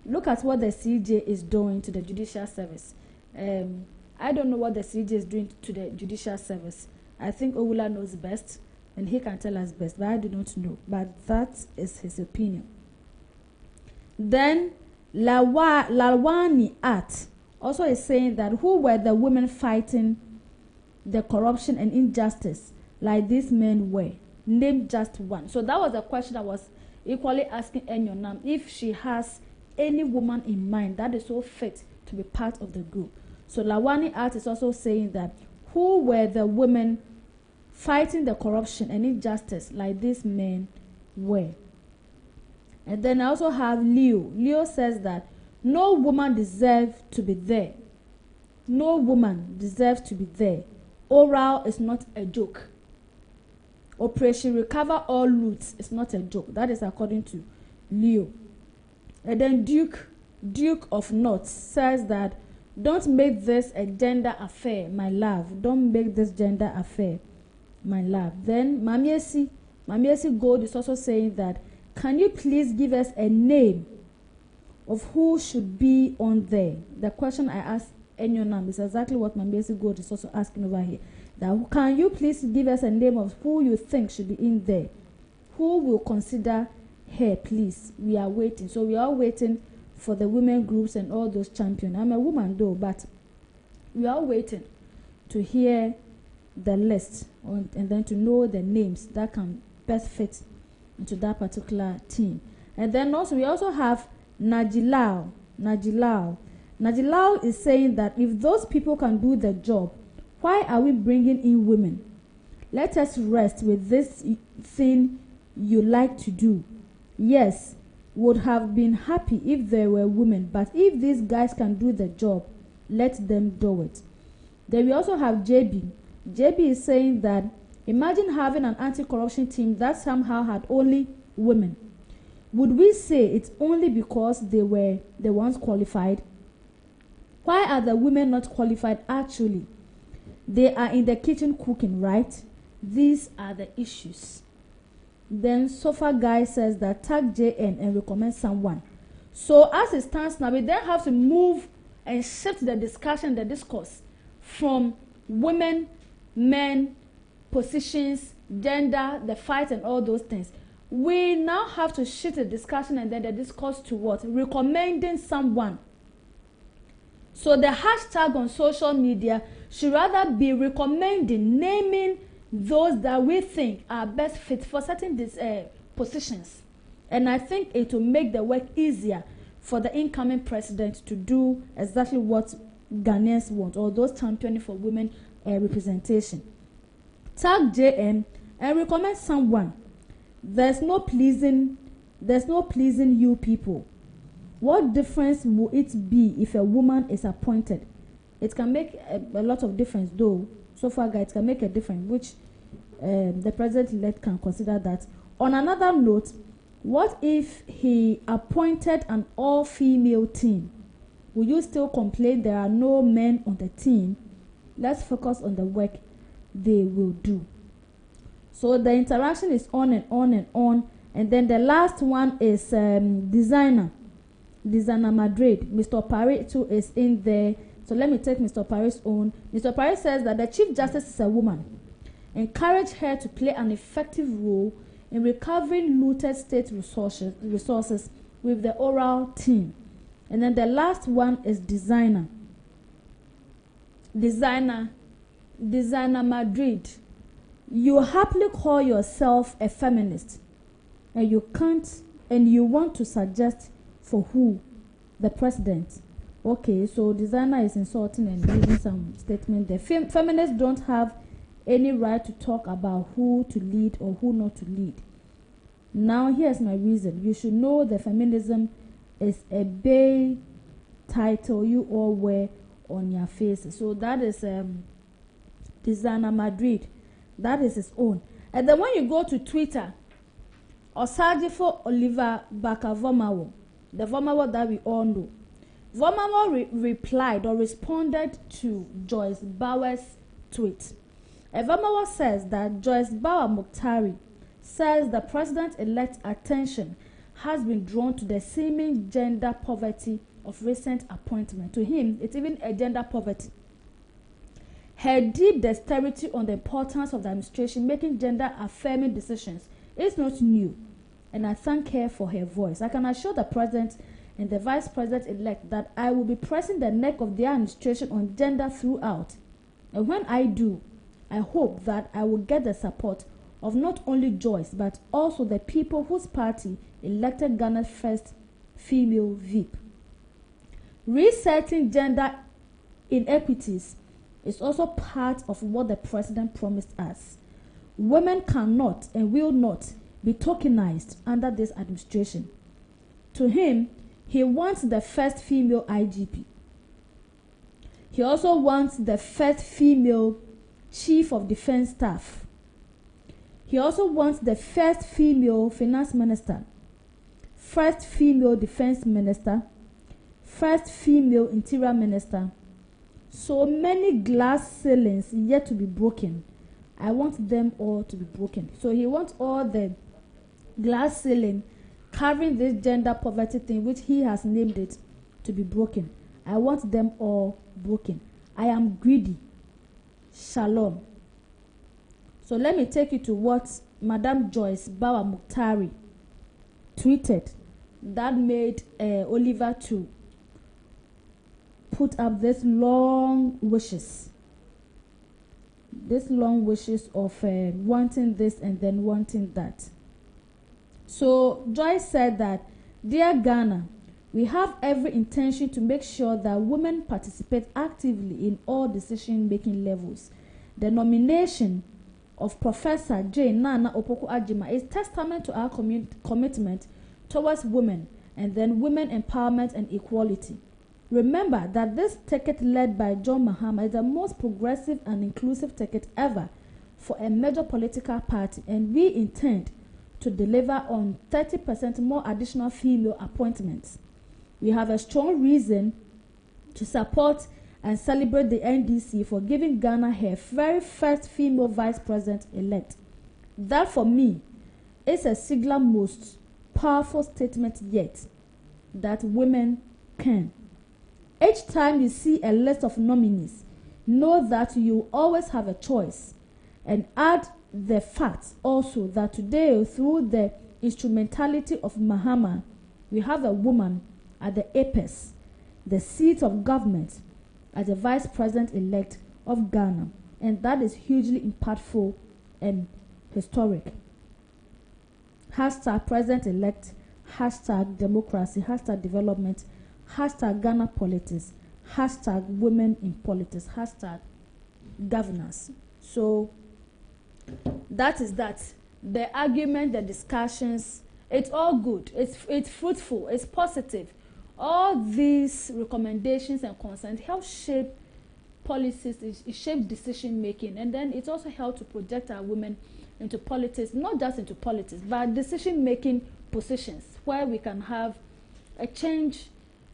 Look at what the CJ is doing to the judicial service. I don't know what the CJ is doing to the judicial service. I think Owula knows best, and he can tell us best, but I do not know. But that is his opinion. Then Lalwani Art also is saying that who were the women fighting the corruption and injustice like these men were? Name just one. So that was a question I was equally asking Enyonam, if she has any woman in mind that is so fit to be part of the group. So Lawani Art is also saying that who were the women fighting the corruption and injustice like these men were? And then I also have Leo. Leo says that no woman deserves to be there. No woman deserves to be there. Oral is not a joke. Operation Recover All Loots is not a joke. That is according to Leo. And then Duke of North says that don't make this a gender affair, my love. Don't make this gender affair, my love. Then Mamiesi Gold is also saying that, can you please give us a name of who should be on there? The question I asked Enyonam is exactly what Mamiesi Gold is also asking over here. That can you please give us a name of who you think should be in there? Who will consider her, please? We are waiting. So we are waiting for the women groups and all those champions. I'm a woman though, but we are waiting to hear the list and then to know the names that can best fit into that particular team. And then also we also have Najilao. Najilao is saying that if those people can do the job, why are we bringing in women? Let us rest with this thing you like to do. Yes, would have been happy if there were women, but if these guys can do the job, let them do it. Then we also have JB. JB is saying that imagine having an anti-corruption team that somehow had only women. Would we say it's only because they were the ones qualified? Why are the women not qualified actually? They are in the kitchen cooking, right? These are the issues. Then Sofa Guy says that tag JN and recommend someone. So as it stands now, we then have to move and shift the discussion, the discourse from women, men, positions, gender, the fight and all those things. We now have to shift the discussion and then the discourse to what? Recommending someone. So the hashtag on social media should rather be recommending, naming those that we think are best fit for certain positions. And I think it will make the work easier for the incoming president to do exactly what Ghanaians want, or those championing for women representation. Tag JM and recommend someone. There's no pleasing you people. What difference will it be if a woman is appointed? It can make a lot of difference though so far, guys, can make a difference, which the president-elect can consider that. On another note, what if he appointed an all-female team? Will you still complain there are no men on the team? Let's focus on the work they will do. So the interaction is on and on and on. And then the last one is designer Madrid. Mr. Parry too is in there. So let me take Mr. Parry's own. Mr. Parry says that the Chief Justice is a woman. Encourage her to play an effective role in recovering looted state resources with the oral team. And then the last one is designer Madrid. You happily call yourself a feminist, and you can't, and you want to suggest for who? The president. Okay, so designer is insulting and giving some statement there. Feminists don't have any right to talk about who to lead or who not to lead. Now here's my reason. You should know that feminism is a big title you all wear on your faces. So that is designer Madrid. That is his own. And then when you go to Twitter, Osajifo Oliver Baka-Vomawo, the Vomawo that we all know, Vomawo replied or responded to Joyce Bauer's tweet. Vomawo says that Joyce Bauer Muktari says the president-elect's attention has been drawn to the seeming gender poverty of recent appointment. To him, it's even a gender poverty. Her deep dexterity on the importance of the administration making gender-affirming decisions is not new, and I thank her for her voice. I can assure the president and the vice president-elect that I will be pressing the neck of their administration on gender throughout. And when I do, I hope that I will get the support of not only Joyce, but also the people whose party elected Ghana's first female VP. Resetting gender inequities is also part of what the president promised us. Women cannot and will not be tokenized under this administration. To him, he wants the first female IGP. He also wants the first female Chief of Defense Staff. He also wants the first female Finance Minister, first female Defense Minister, first female Interior Minister. So many glass ceilings yet to be broken. I want them all to be broken. So he wants all the glass ceiling covering this gender poverty thing, which he has named it, to be broken. I want them all broken. I am greedy. Shalom. So let me take you to what Madam Joyce Bauer Muktari tweeted that made Oliver to put up this long wishes of wanting this and then wanting that. So Joyce said that, "Dear Ghana, we have every intention to make sure that women participate actively in all decision-making levels. The nomination of Professor J. Nana Opoku-Agyeman is testament to our commitment towards women and then women empowerment and equality. Remember that this ticket led by John Mahama is the most progressive and inclusive ticket ever for a major political party, and we intend to deliver on 30% more additional female appointments. We have a strong reason to support and celebrate the NDC for giving Ghana her very first female vice president-elect. That, for me, is a singular most powerful statement yet, that women can. Each time you see a list of nominees, know that you always have a choice, and add the fact also that today, through the instrumentality of Mahama, we have a woman at the apex, the seat of government, as the vice president-elect of Ghana, and that is hugely impactful and historic. Hashtag president-elect, hashtag democracy, hashtag development, hashtag Ghana politics, hashtag women in politics, hashtag governance. So that is that. The argument, the discussions, it's all good. It's fruitful. It's positive. All these recommendations and concerns help shape policies, it shapes decision making, and then it also helps to project our women into politics, not just into politics, but decision making positions where we can have a change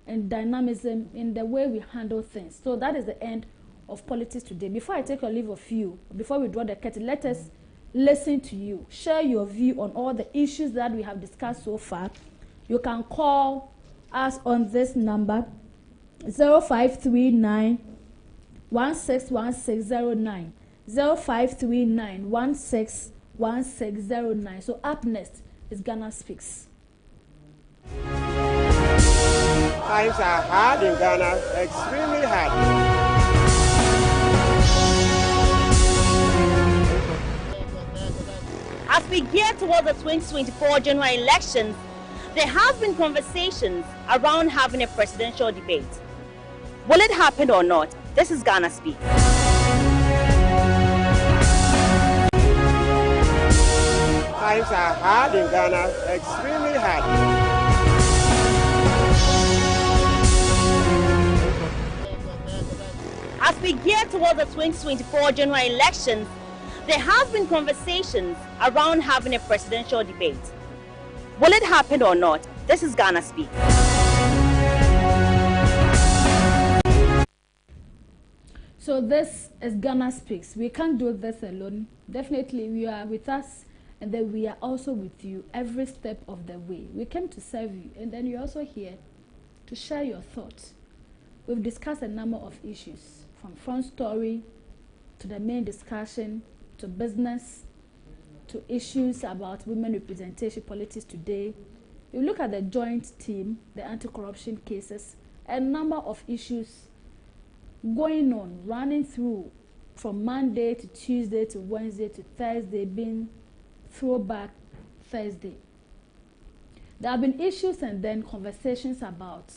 and dynamism in the way we handle things. So that is the end of politics today. Before I take a leave of you, before we draw the curtain, let us listen to you. Share your view on all the issues that we have discussed so far. You can call us on this number 0539 161609 0539 161609. So up next is Ghana Speaks. Times are hard in Ghana, extremely hard. As we gear towards the 2024 general elections, there have been conversations around having a presidential debate. Will it happen or not? This is Ghana Speak. Times are hard in Ghana, extremely hard. As we gear towards the 2024 general elections, there have been conversations around having a presidential debate. Will it happen or not? This is Ghana Speak. So this is Ghana Speaks. We can't do this alone. Definitely you are with us, and then we are also with you every step of the way. We came to serve you, and then you're also here to share your thoughts. We've discussed a number of issues, from front story to the main discussion, to business, to issues about women representation politics today. You look at the joint team, the anti-corruption cases, a number of issues going on, running through from Monday to Tuesday to Wednesday to Thursday, being throwback Thursday. There have been issues and then conversations about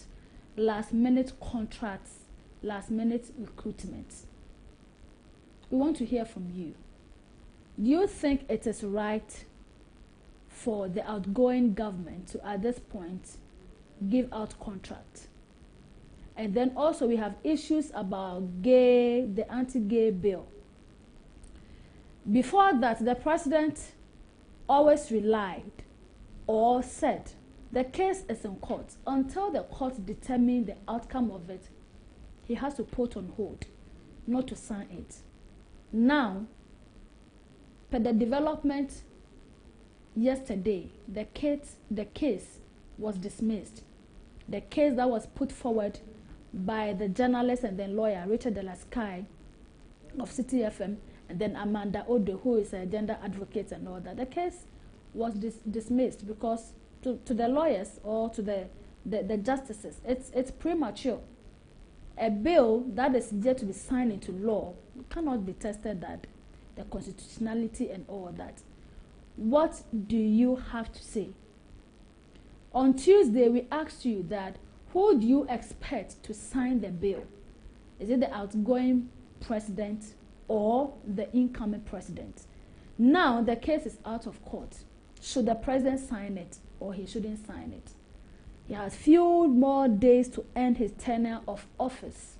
last-minute contracts, last-minute recruitment. We want to hear from you. Do you think it is right for the outgoing government to, at this point, give out contracts? And then also we have issues about the anti-gay bill. Before that, the president always relied or said the case is in court. Until the court determines the outcome of it, he has to put on hold, not to sign it. Now, per the development yesterday, the case was dismissed. The case that was put forward by the journalist and then lawyer Richard Delasky of City FM, and then Amanda Odo, who is a gender advocate and all that. The case was dismissed because to the lawyers or to the justices, it's premature. A bill that is yet to be signed into law cannot be tested, that the constitutionality and all that. What do you have to say? On Tuesday, we asked you that who do you expect to sign the bill? Is it the outgoing president or the incoming president? Now the case is out of court. Should the president sign it or he shouldn't sign it? He has few more days to end his tenure of office.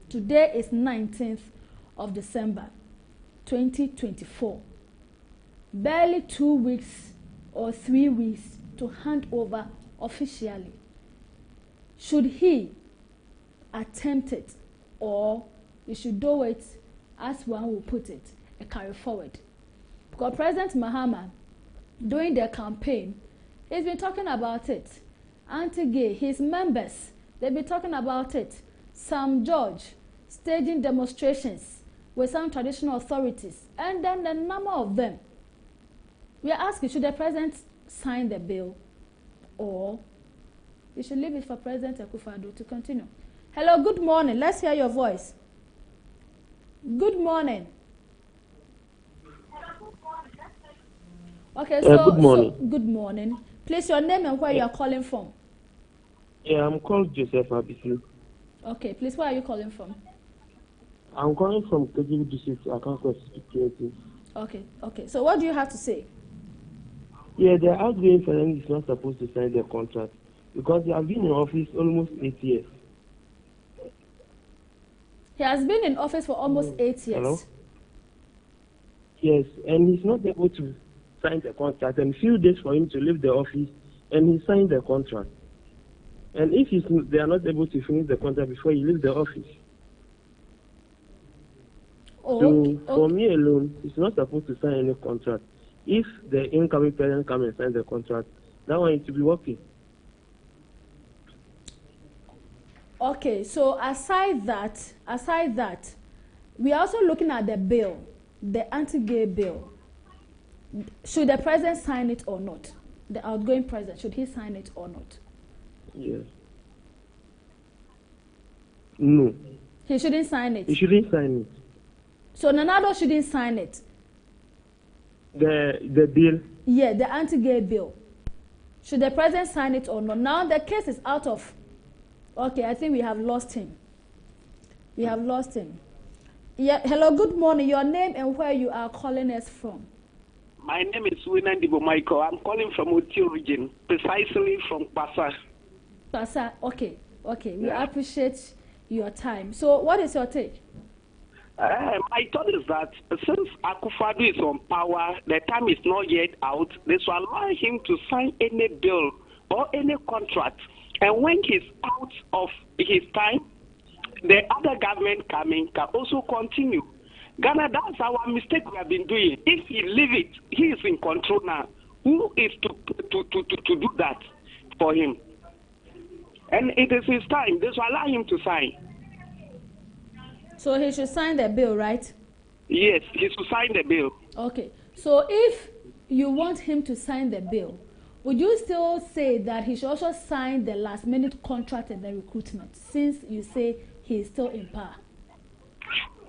Today is 19th of December, 2024. Barely 2 weeks or 3 weeks to hand over officially. Should he attempt it, or he should do it, as one will put it, a carry forward? Because President Mahama, during their campaign, he's been talking about it. Anti-gay, his members, they've been talking about it. Sam George staging demonstrations with some traditional authorities, and then a number of them. We are asking, should the president sign the bill, or we should leave it for President Akufo-Addo to continue? Hello, good morning. Let's hear your voice. Good morning. Okay, so good morning. So, good morning. Please, your name and where you are calling from. Yeah, I'm called Joseph Abisu. Okay, please, where are you calling from? I'm calling from KGB District, Akanko Security. Okay. So what do you have to say? Yeah, the outgoing president is not supposed to sign their contract because they have been in office almost 8 years. He has been in office for almost 8 years. Hello? Yes, and he's not able to sign the contract. And few days for him to leave the office, and he signed the contract. And if they are not able to finish the contract before he leaves the office, for me alone, he's not supposed to sign any contract. If the incoming president come and sign the contract, that one needs to be working. Okay, so aside that, we are also looking at the bill, the anti-gay bill. Should the president sign it or not? The outgoing president, should he sign it or not? Yes. No. He shouldn't sign it. He shouldn't sign it. So Nana Addo shouldn't sign it. The bill. Yeah, the anti-gay bill. Should the president sign it or not? Now the case is out of. Okay, I think we have lost him. Yeah, hello, good morning. Your name and where you are calling us from? My name is Winandibo Michael. I'm calling from Otio region, precisely from Pasa. Pasa, okay. We appreciate your time. So, what is your take? My thought is that since Akufo-Addo is on power, the time is not yet out. They should allow him to sign any bill or any contract. And when he's out of his time, the other government coming can also continue. Ghana, that's our mistake we have been doing. If he leave it, he is in control now. Who is to do that for him? And it is his time. They should allow him to sign. So he should sign the bill, right? Yes, he should sign the bill. Okay. So if you want him to sign the bill, would you still say that he should also sign the last-minute contract and the recruitment, since you say he is still in power?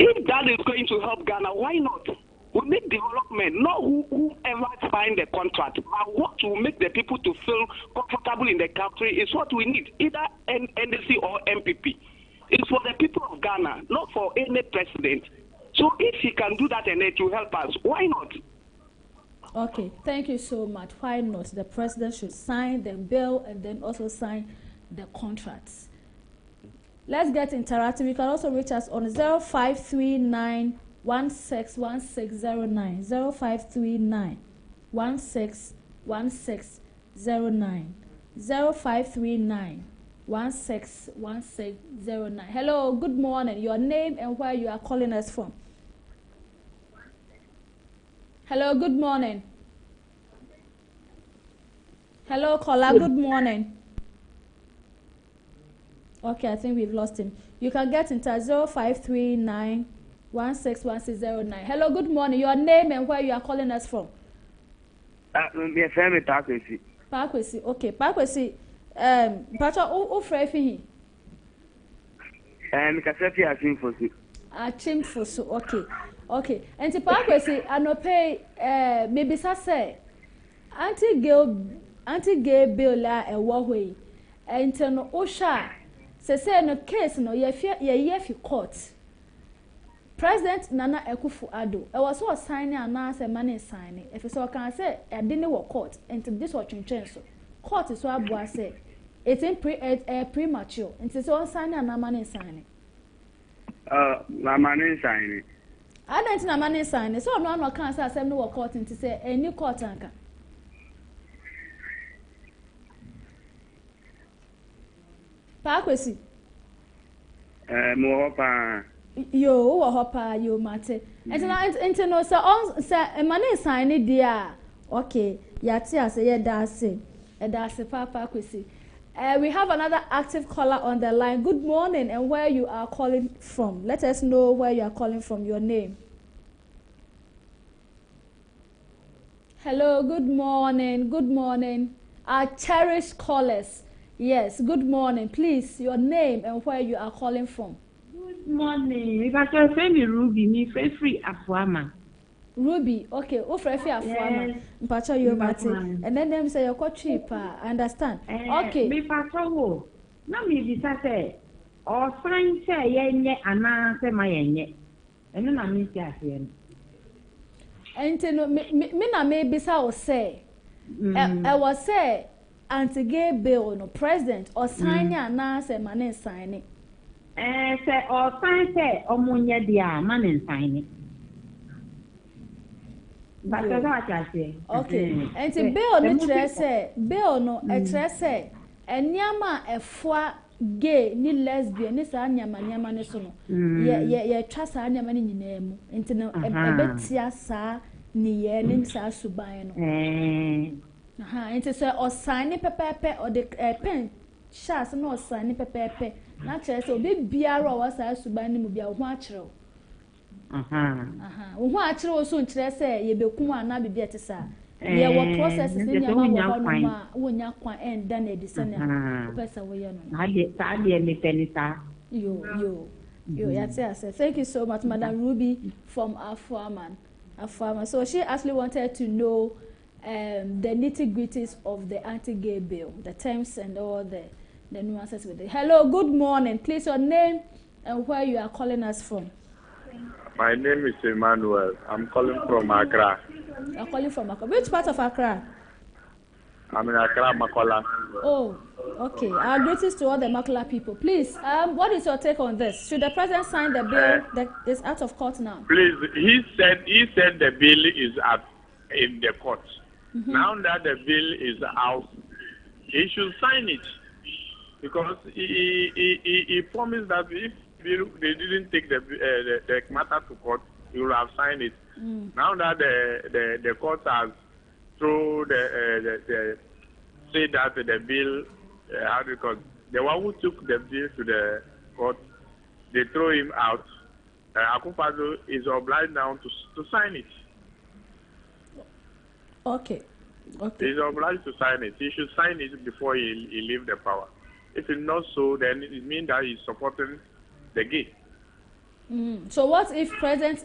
If that is going to help Ghana, why not? We need development, not whoever sign the contract, but what will make the people to feel comfortable in the country is what we need, either NDC or MPP. It's for the people of Ghana, not for any president. So if he can do that and it will help us, why not? Okay, thank you so much. Why not? The president should sign the bill and then also sign the contracts. Let's get interactive. You can also reach us on 0539 161609. 0539 161609. 0539 161609. Hello, good morning. Your name and where you are calling us from. Hello, good morning. Hello, caller, good morning. Okay, I think we've lost him. You can get in touch 0539 161609. Hello, good morning. Your name and where you are calling us from. My family Pakwesi. Pakwesi, okay. Pakwesi, Pacha, who free? Mikasafi Achimfosu. Achimfosu, okay. And to Pakwesi, I no pay. Maybe say anti-gay bill la e wahwe. And no Osha. Say no case no ye court. President Nana Akufo-Addo, I was so signing and now say money signing. If so can say I didn't work court and this was change so. Court is what I say. It's in premature. And so signing and money signing. Na money signing. I don't know money signing. So no can say I no work court and to say a new court anchor. Pakwesi. Mo pa. Yo, hopa, yo mate. And no, so on, say, money sign it, dear. Okay, Yatia say, that's it, Papa Kwesi. We have another active caller on the line. Good morning, and where you are calling from. Let us know where you are calling from, your name. Hello, good morning. Our cherished callers. Yes, good morning. Please, your name and where you are calling from. Good morning. If I can say me Ruby, me free Afuama. Ruby, okay. Oh, free Afuama. Mpacha you mate. And then them say you quite cheap. Understand? Okay. Me pacha wo. Na me bisa say. Or sign say yenye ana say my yenye. And then I me say afen. And no me na me bisa o say. I was say anti-gay bill no president or sign ana say mane sign it. Say or sign say omunya dia man and sign it. But that's what I say. Okay. And the bill no say bill no say enyama efua gay ni lesbian ni saa nyama ne so no ye twa saa nyama ne nyina mu enti no ebetia saa ni ye ne saa suban no enti so osane pepepe o de pen chas no osane pepepe na kire se obi biara o saa suban ne mu bia ho akire wo ho akire wo so nkire se ye bekum ana bibia te saa ye wo process ni nyama wo no ma wo nya kwa end dan edisana pesa wo ye no Ade me penita. Yo, yes. Thank you so much, Madam Ruby from Afama. So she actually wanted to know the nitty-gritties of the anti-gay bill, the terms and all the nuances with it. Hello, good morning. Please, your name and where you are calling us from. My name is Emmanuel. I'm calling from Accra. You're calling from Accra. Which part of Accra? I'm in Accra, Makola. Oh, okay. Our greetings to all the Makola people. Please, what is your take on this? Should the president sign the bill that is out of court now? Please, he said the bill is in the court. Now that the bill is out, he should sign it because he promised that if they didn't take the matter to court, he would have signed it. Now that the court has through say that the bill, because the one who took the bill to the court, they throw him out. Akufo-Addo is obliged now to sign it. Okay. He's obliged to sign it. He should sign it before he leave the power. If it's not so, then it means that he's supporting the gay. So what if President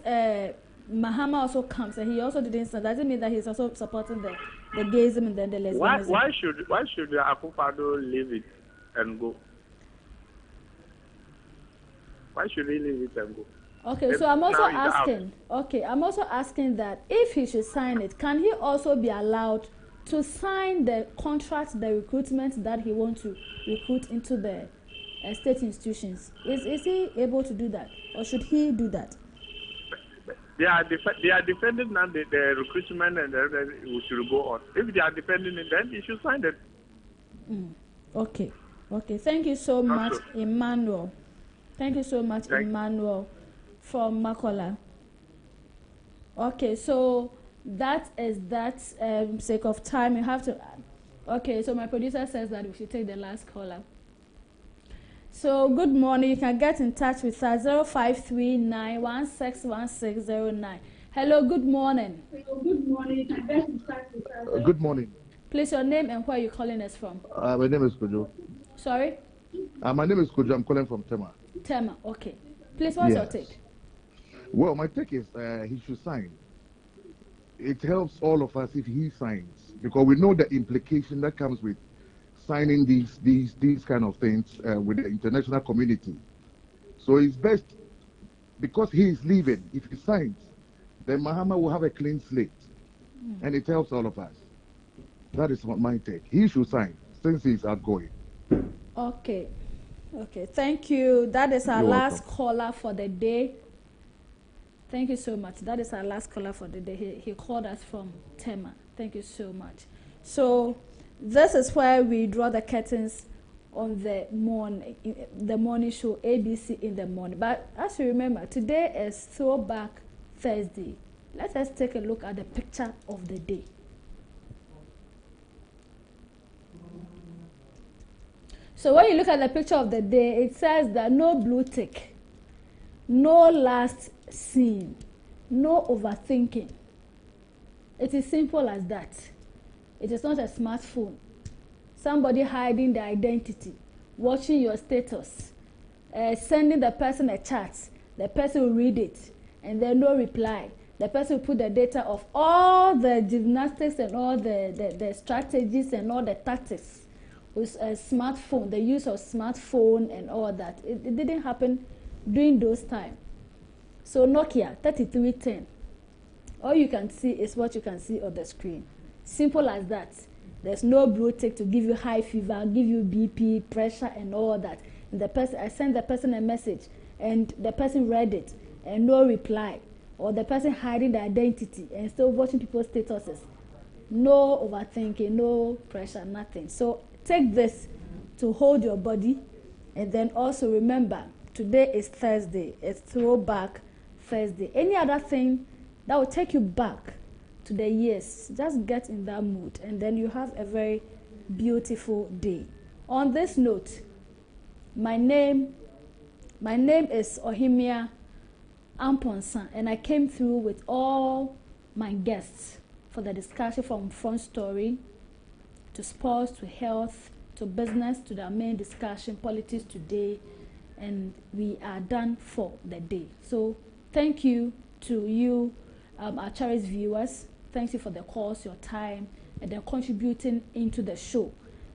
Mahama also comes and he also didn't sign? Does it mean that he's also supporting the gayism and then the lesbianism? Why should Akufo-Addo leave it and go? Why should he leave it and go? Okay, so I'm also asking. Okay, I'm also asking that if he should sign it, can he also be allowed to sign the contract, the recruitment that he wants to recruit into the state institutions? Is he able to do that, or should he do that? They are defending now the recruitment and we should go on. If they are defending it, then he should sign it. Okay. Thank you so much, Emmanuel. Thank you so much, Emmanuel from Makola. Okay, so that is that. Sake of time, you have to. Okay, so my producer says that we should take the last caller. So good morning. You can get in touch with us 0539161609. Hello. Good morning. Good morning. You can get in touch with us. Good morning. Please, your name and where you're calling us from. My name is Kojo. Sorry. My name is Kojo. I'm calling from Tema. Tema. Okay. Please, what's your take? Well, my take is he should sign. It helps all of us if he signs because we know the implication that comes with signing these kind of things with the international community. So it's best because he is leaving. If he signs, then Mahama will have a clean slate, and it helps all of us. That is my take. He should sign since he's outgoing. Okay. Thank you. That is our last caller for the day. Thank you so much. That is our last caller for the day. He called us from Tema. Thank you so much. So this is where we draw the curtains on the morning show, ABC in the morning. But as you remember, today is Throwback Thursday. Let us take a look at the picture of the day. So when you look at the picture of the day, it says that no blue tick, no last seen, no overthinking. It is simple as that. It is not a smartphone. Somebody hiding their identity, watching your status, sending the person a chat. The person will read it, and then no reply. The person will put the data of all the gymnastics and all the strategies and all the tactics with a smartphone, the use of smartphone and all that. It didn't happen during those times. So Nokia 3310, all you can see is what you can see on the screen. Simple as that. There's no blue tick to give you high fever, give you BP, pressure and all that. and I sent the person a message, and the person read it, and no reply, or the person hiding the identity and still watching people's statuses. No overthinking, no pressure, nothing. So take this to hold your body, and then also remember, today is Thursday. It's Throwback Thursday. Any other thing that will take you back to the years, just get in that mood, and then you have a very beautiful day. On this note, my name is Ohimia Amponsan, and I came through with all my guests for the discussion, from front story to sports to health to business to the main discussion, politics today, and we are done for the day. So thank you to you, our cherished viewers. Thank you for the calls, your time, and then contributing into the show.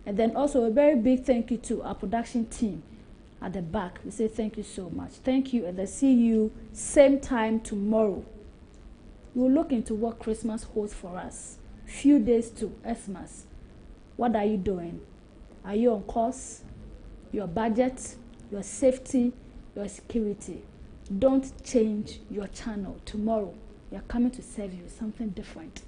And then also a very big thank you to our production team at the back. We say thank you so much. Thank you, and I see you same time tomorrow. We'll look into what Christmas holds for us. Few days to Xmas. What are you doing? Are you on course? Your budget, your safety, your security. Don't change your channel. Tomorrow, we are coming to serve you something different.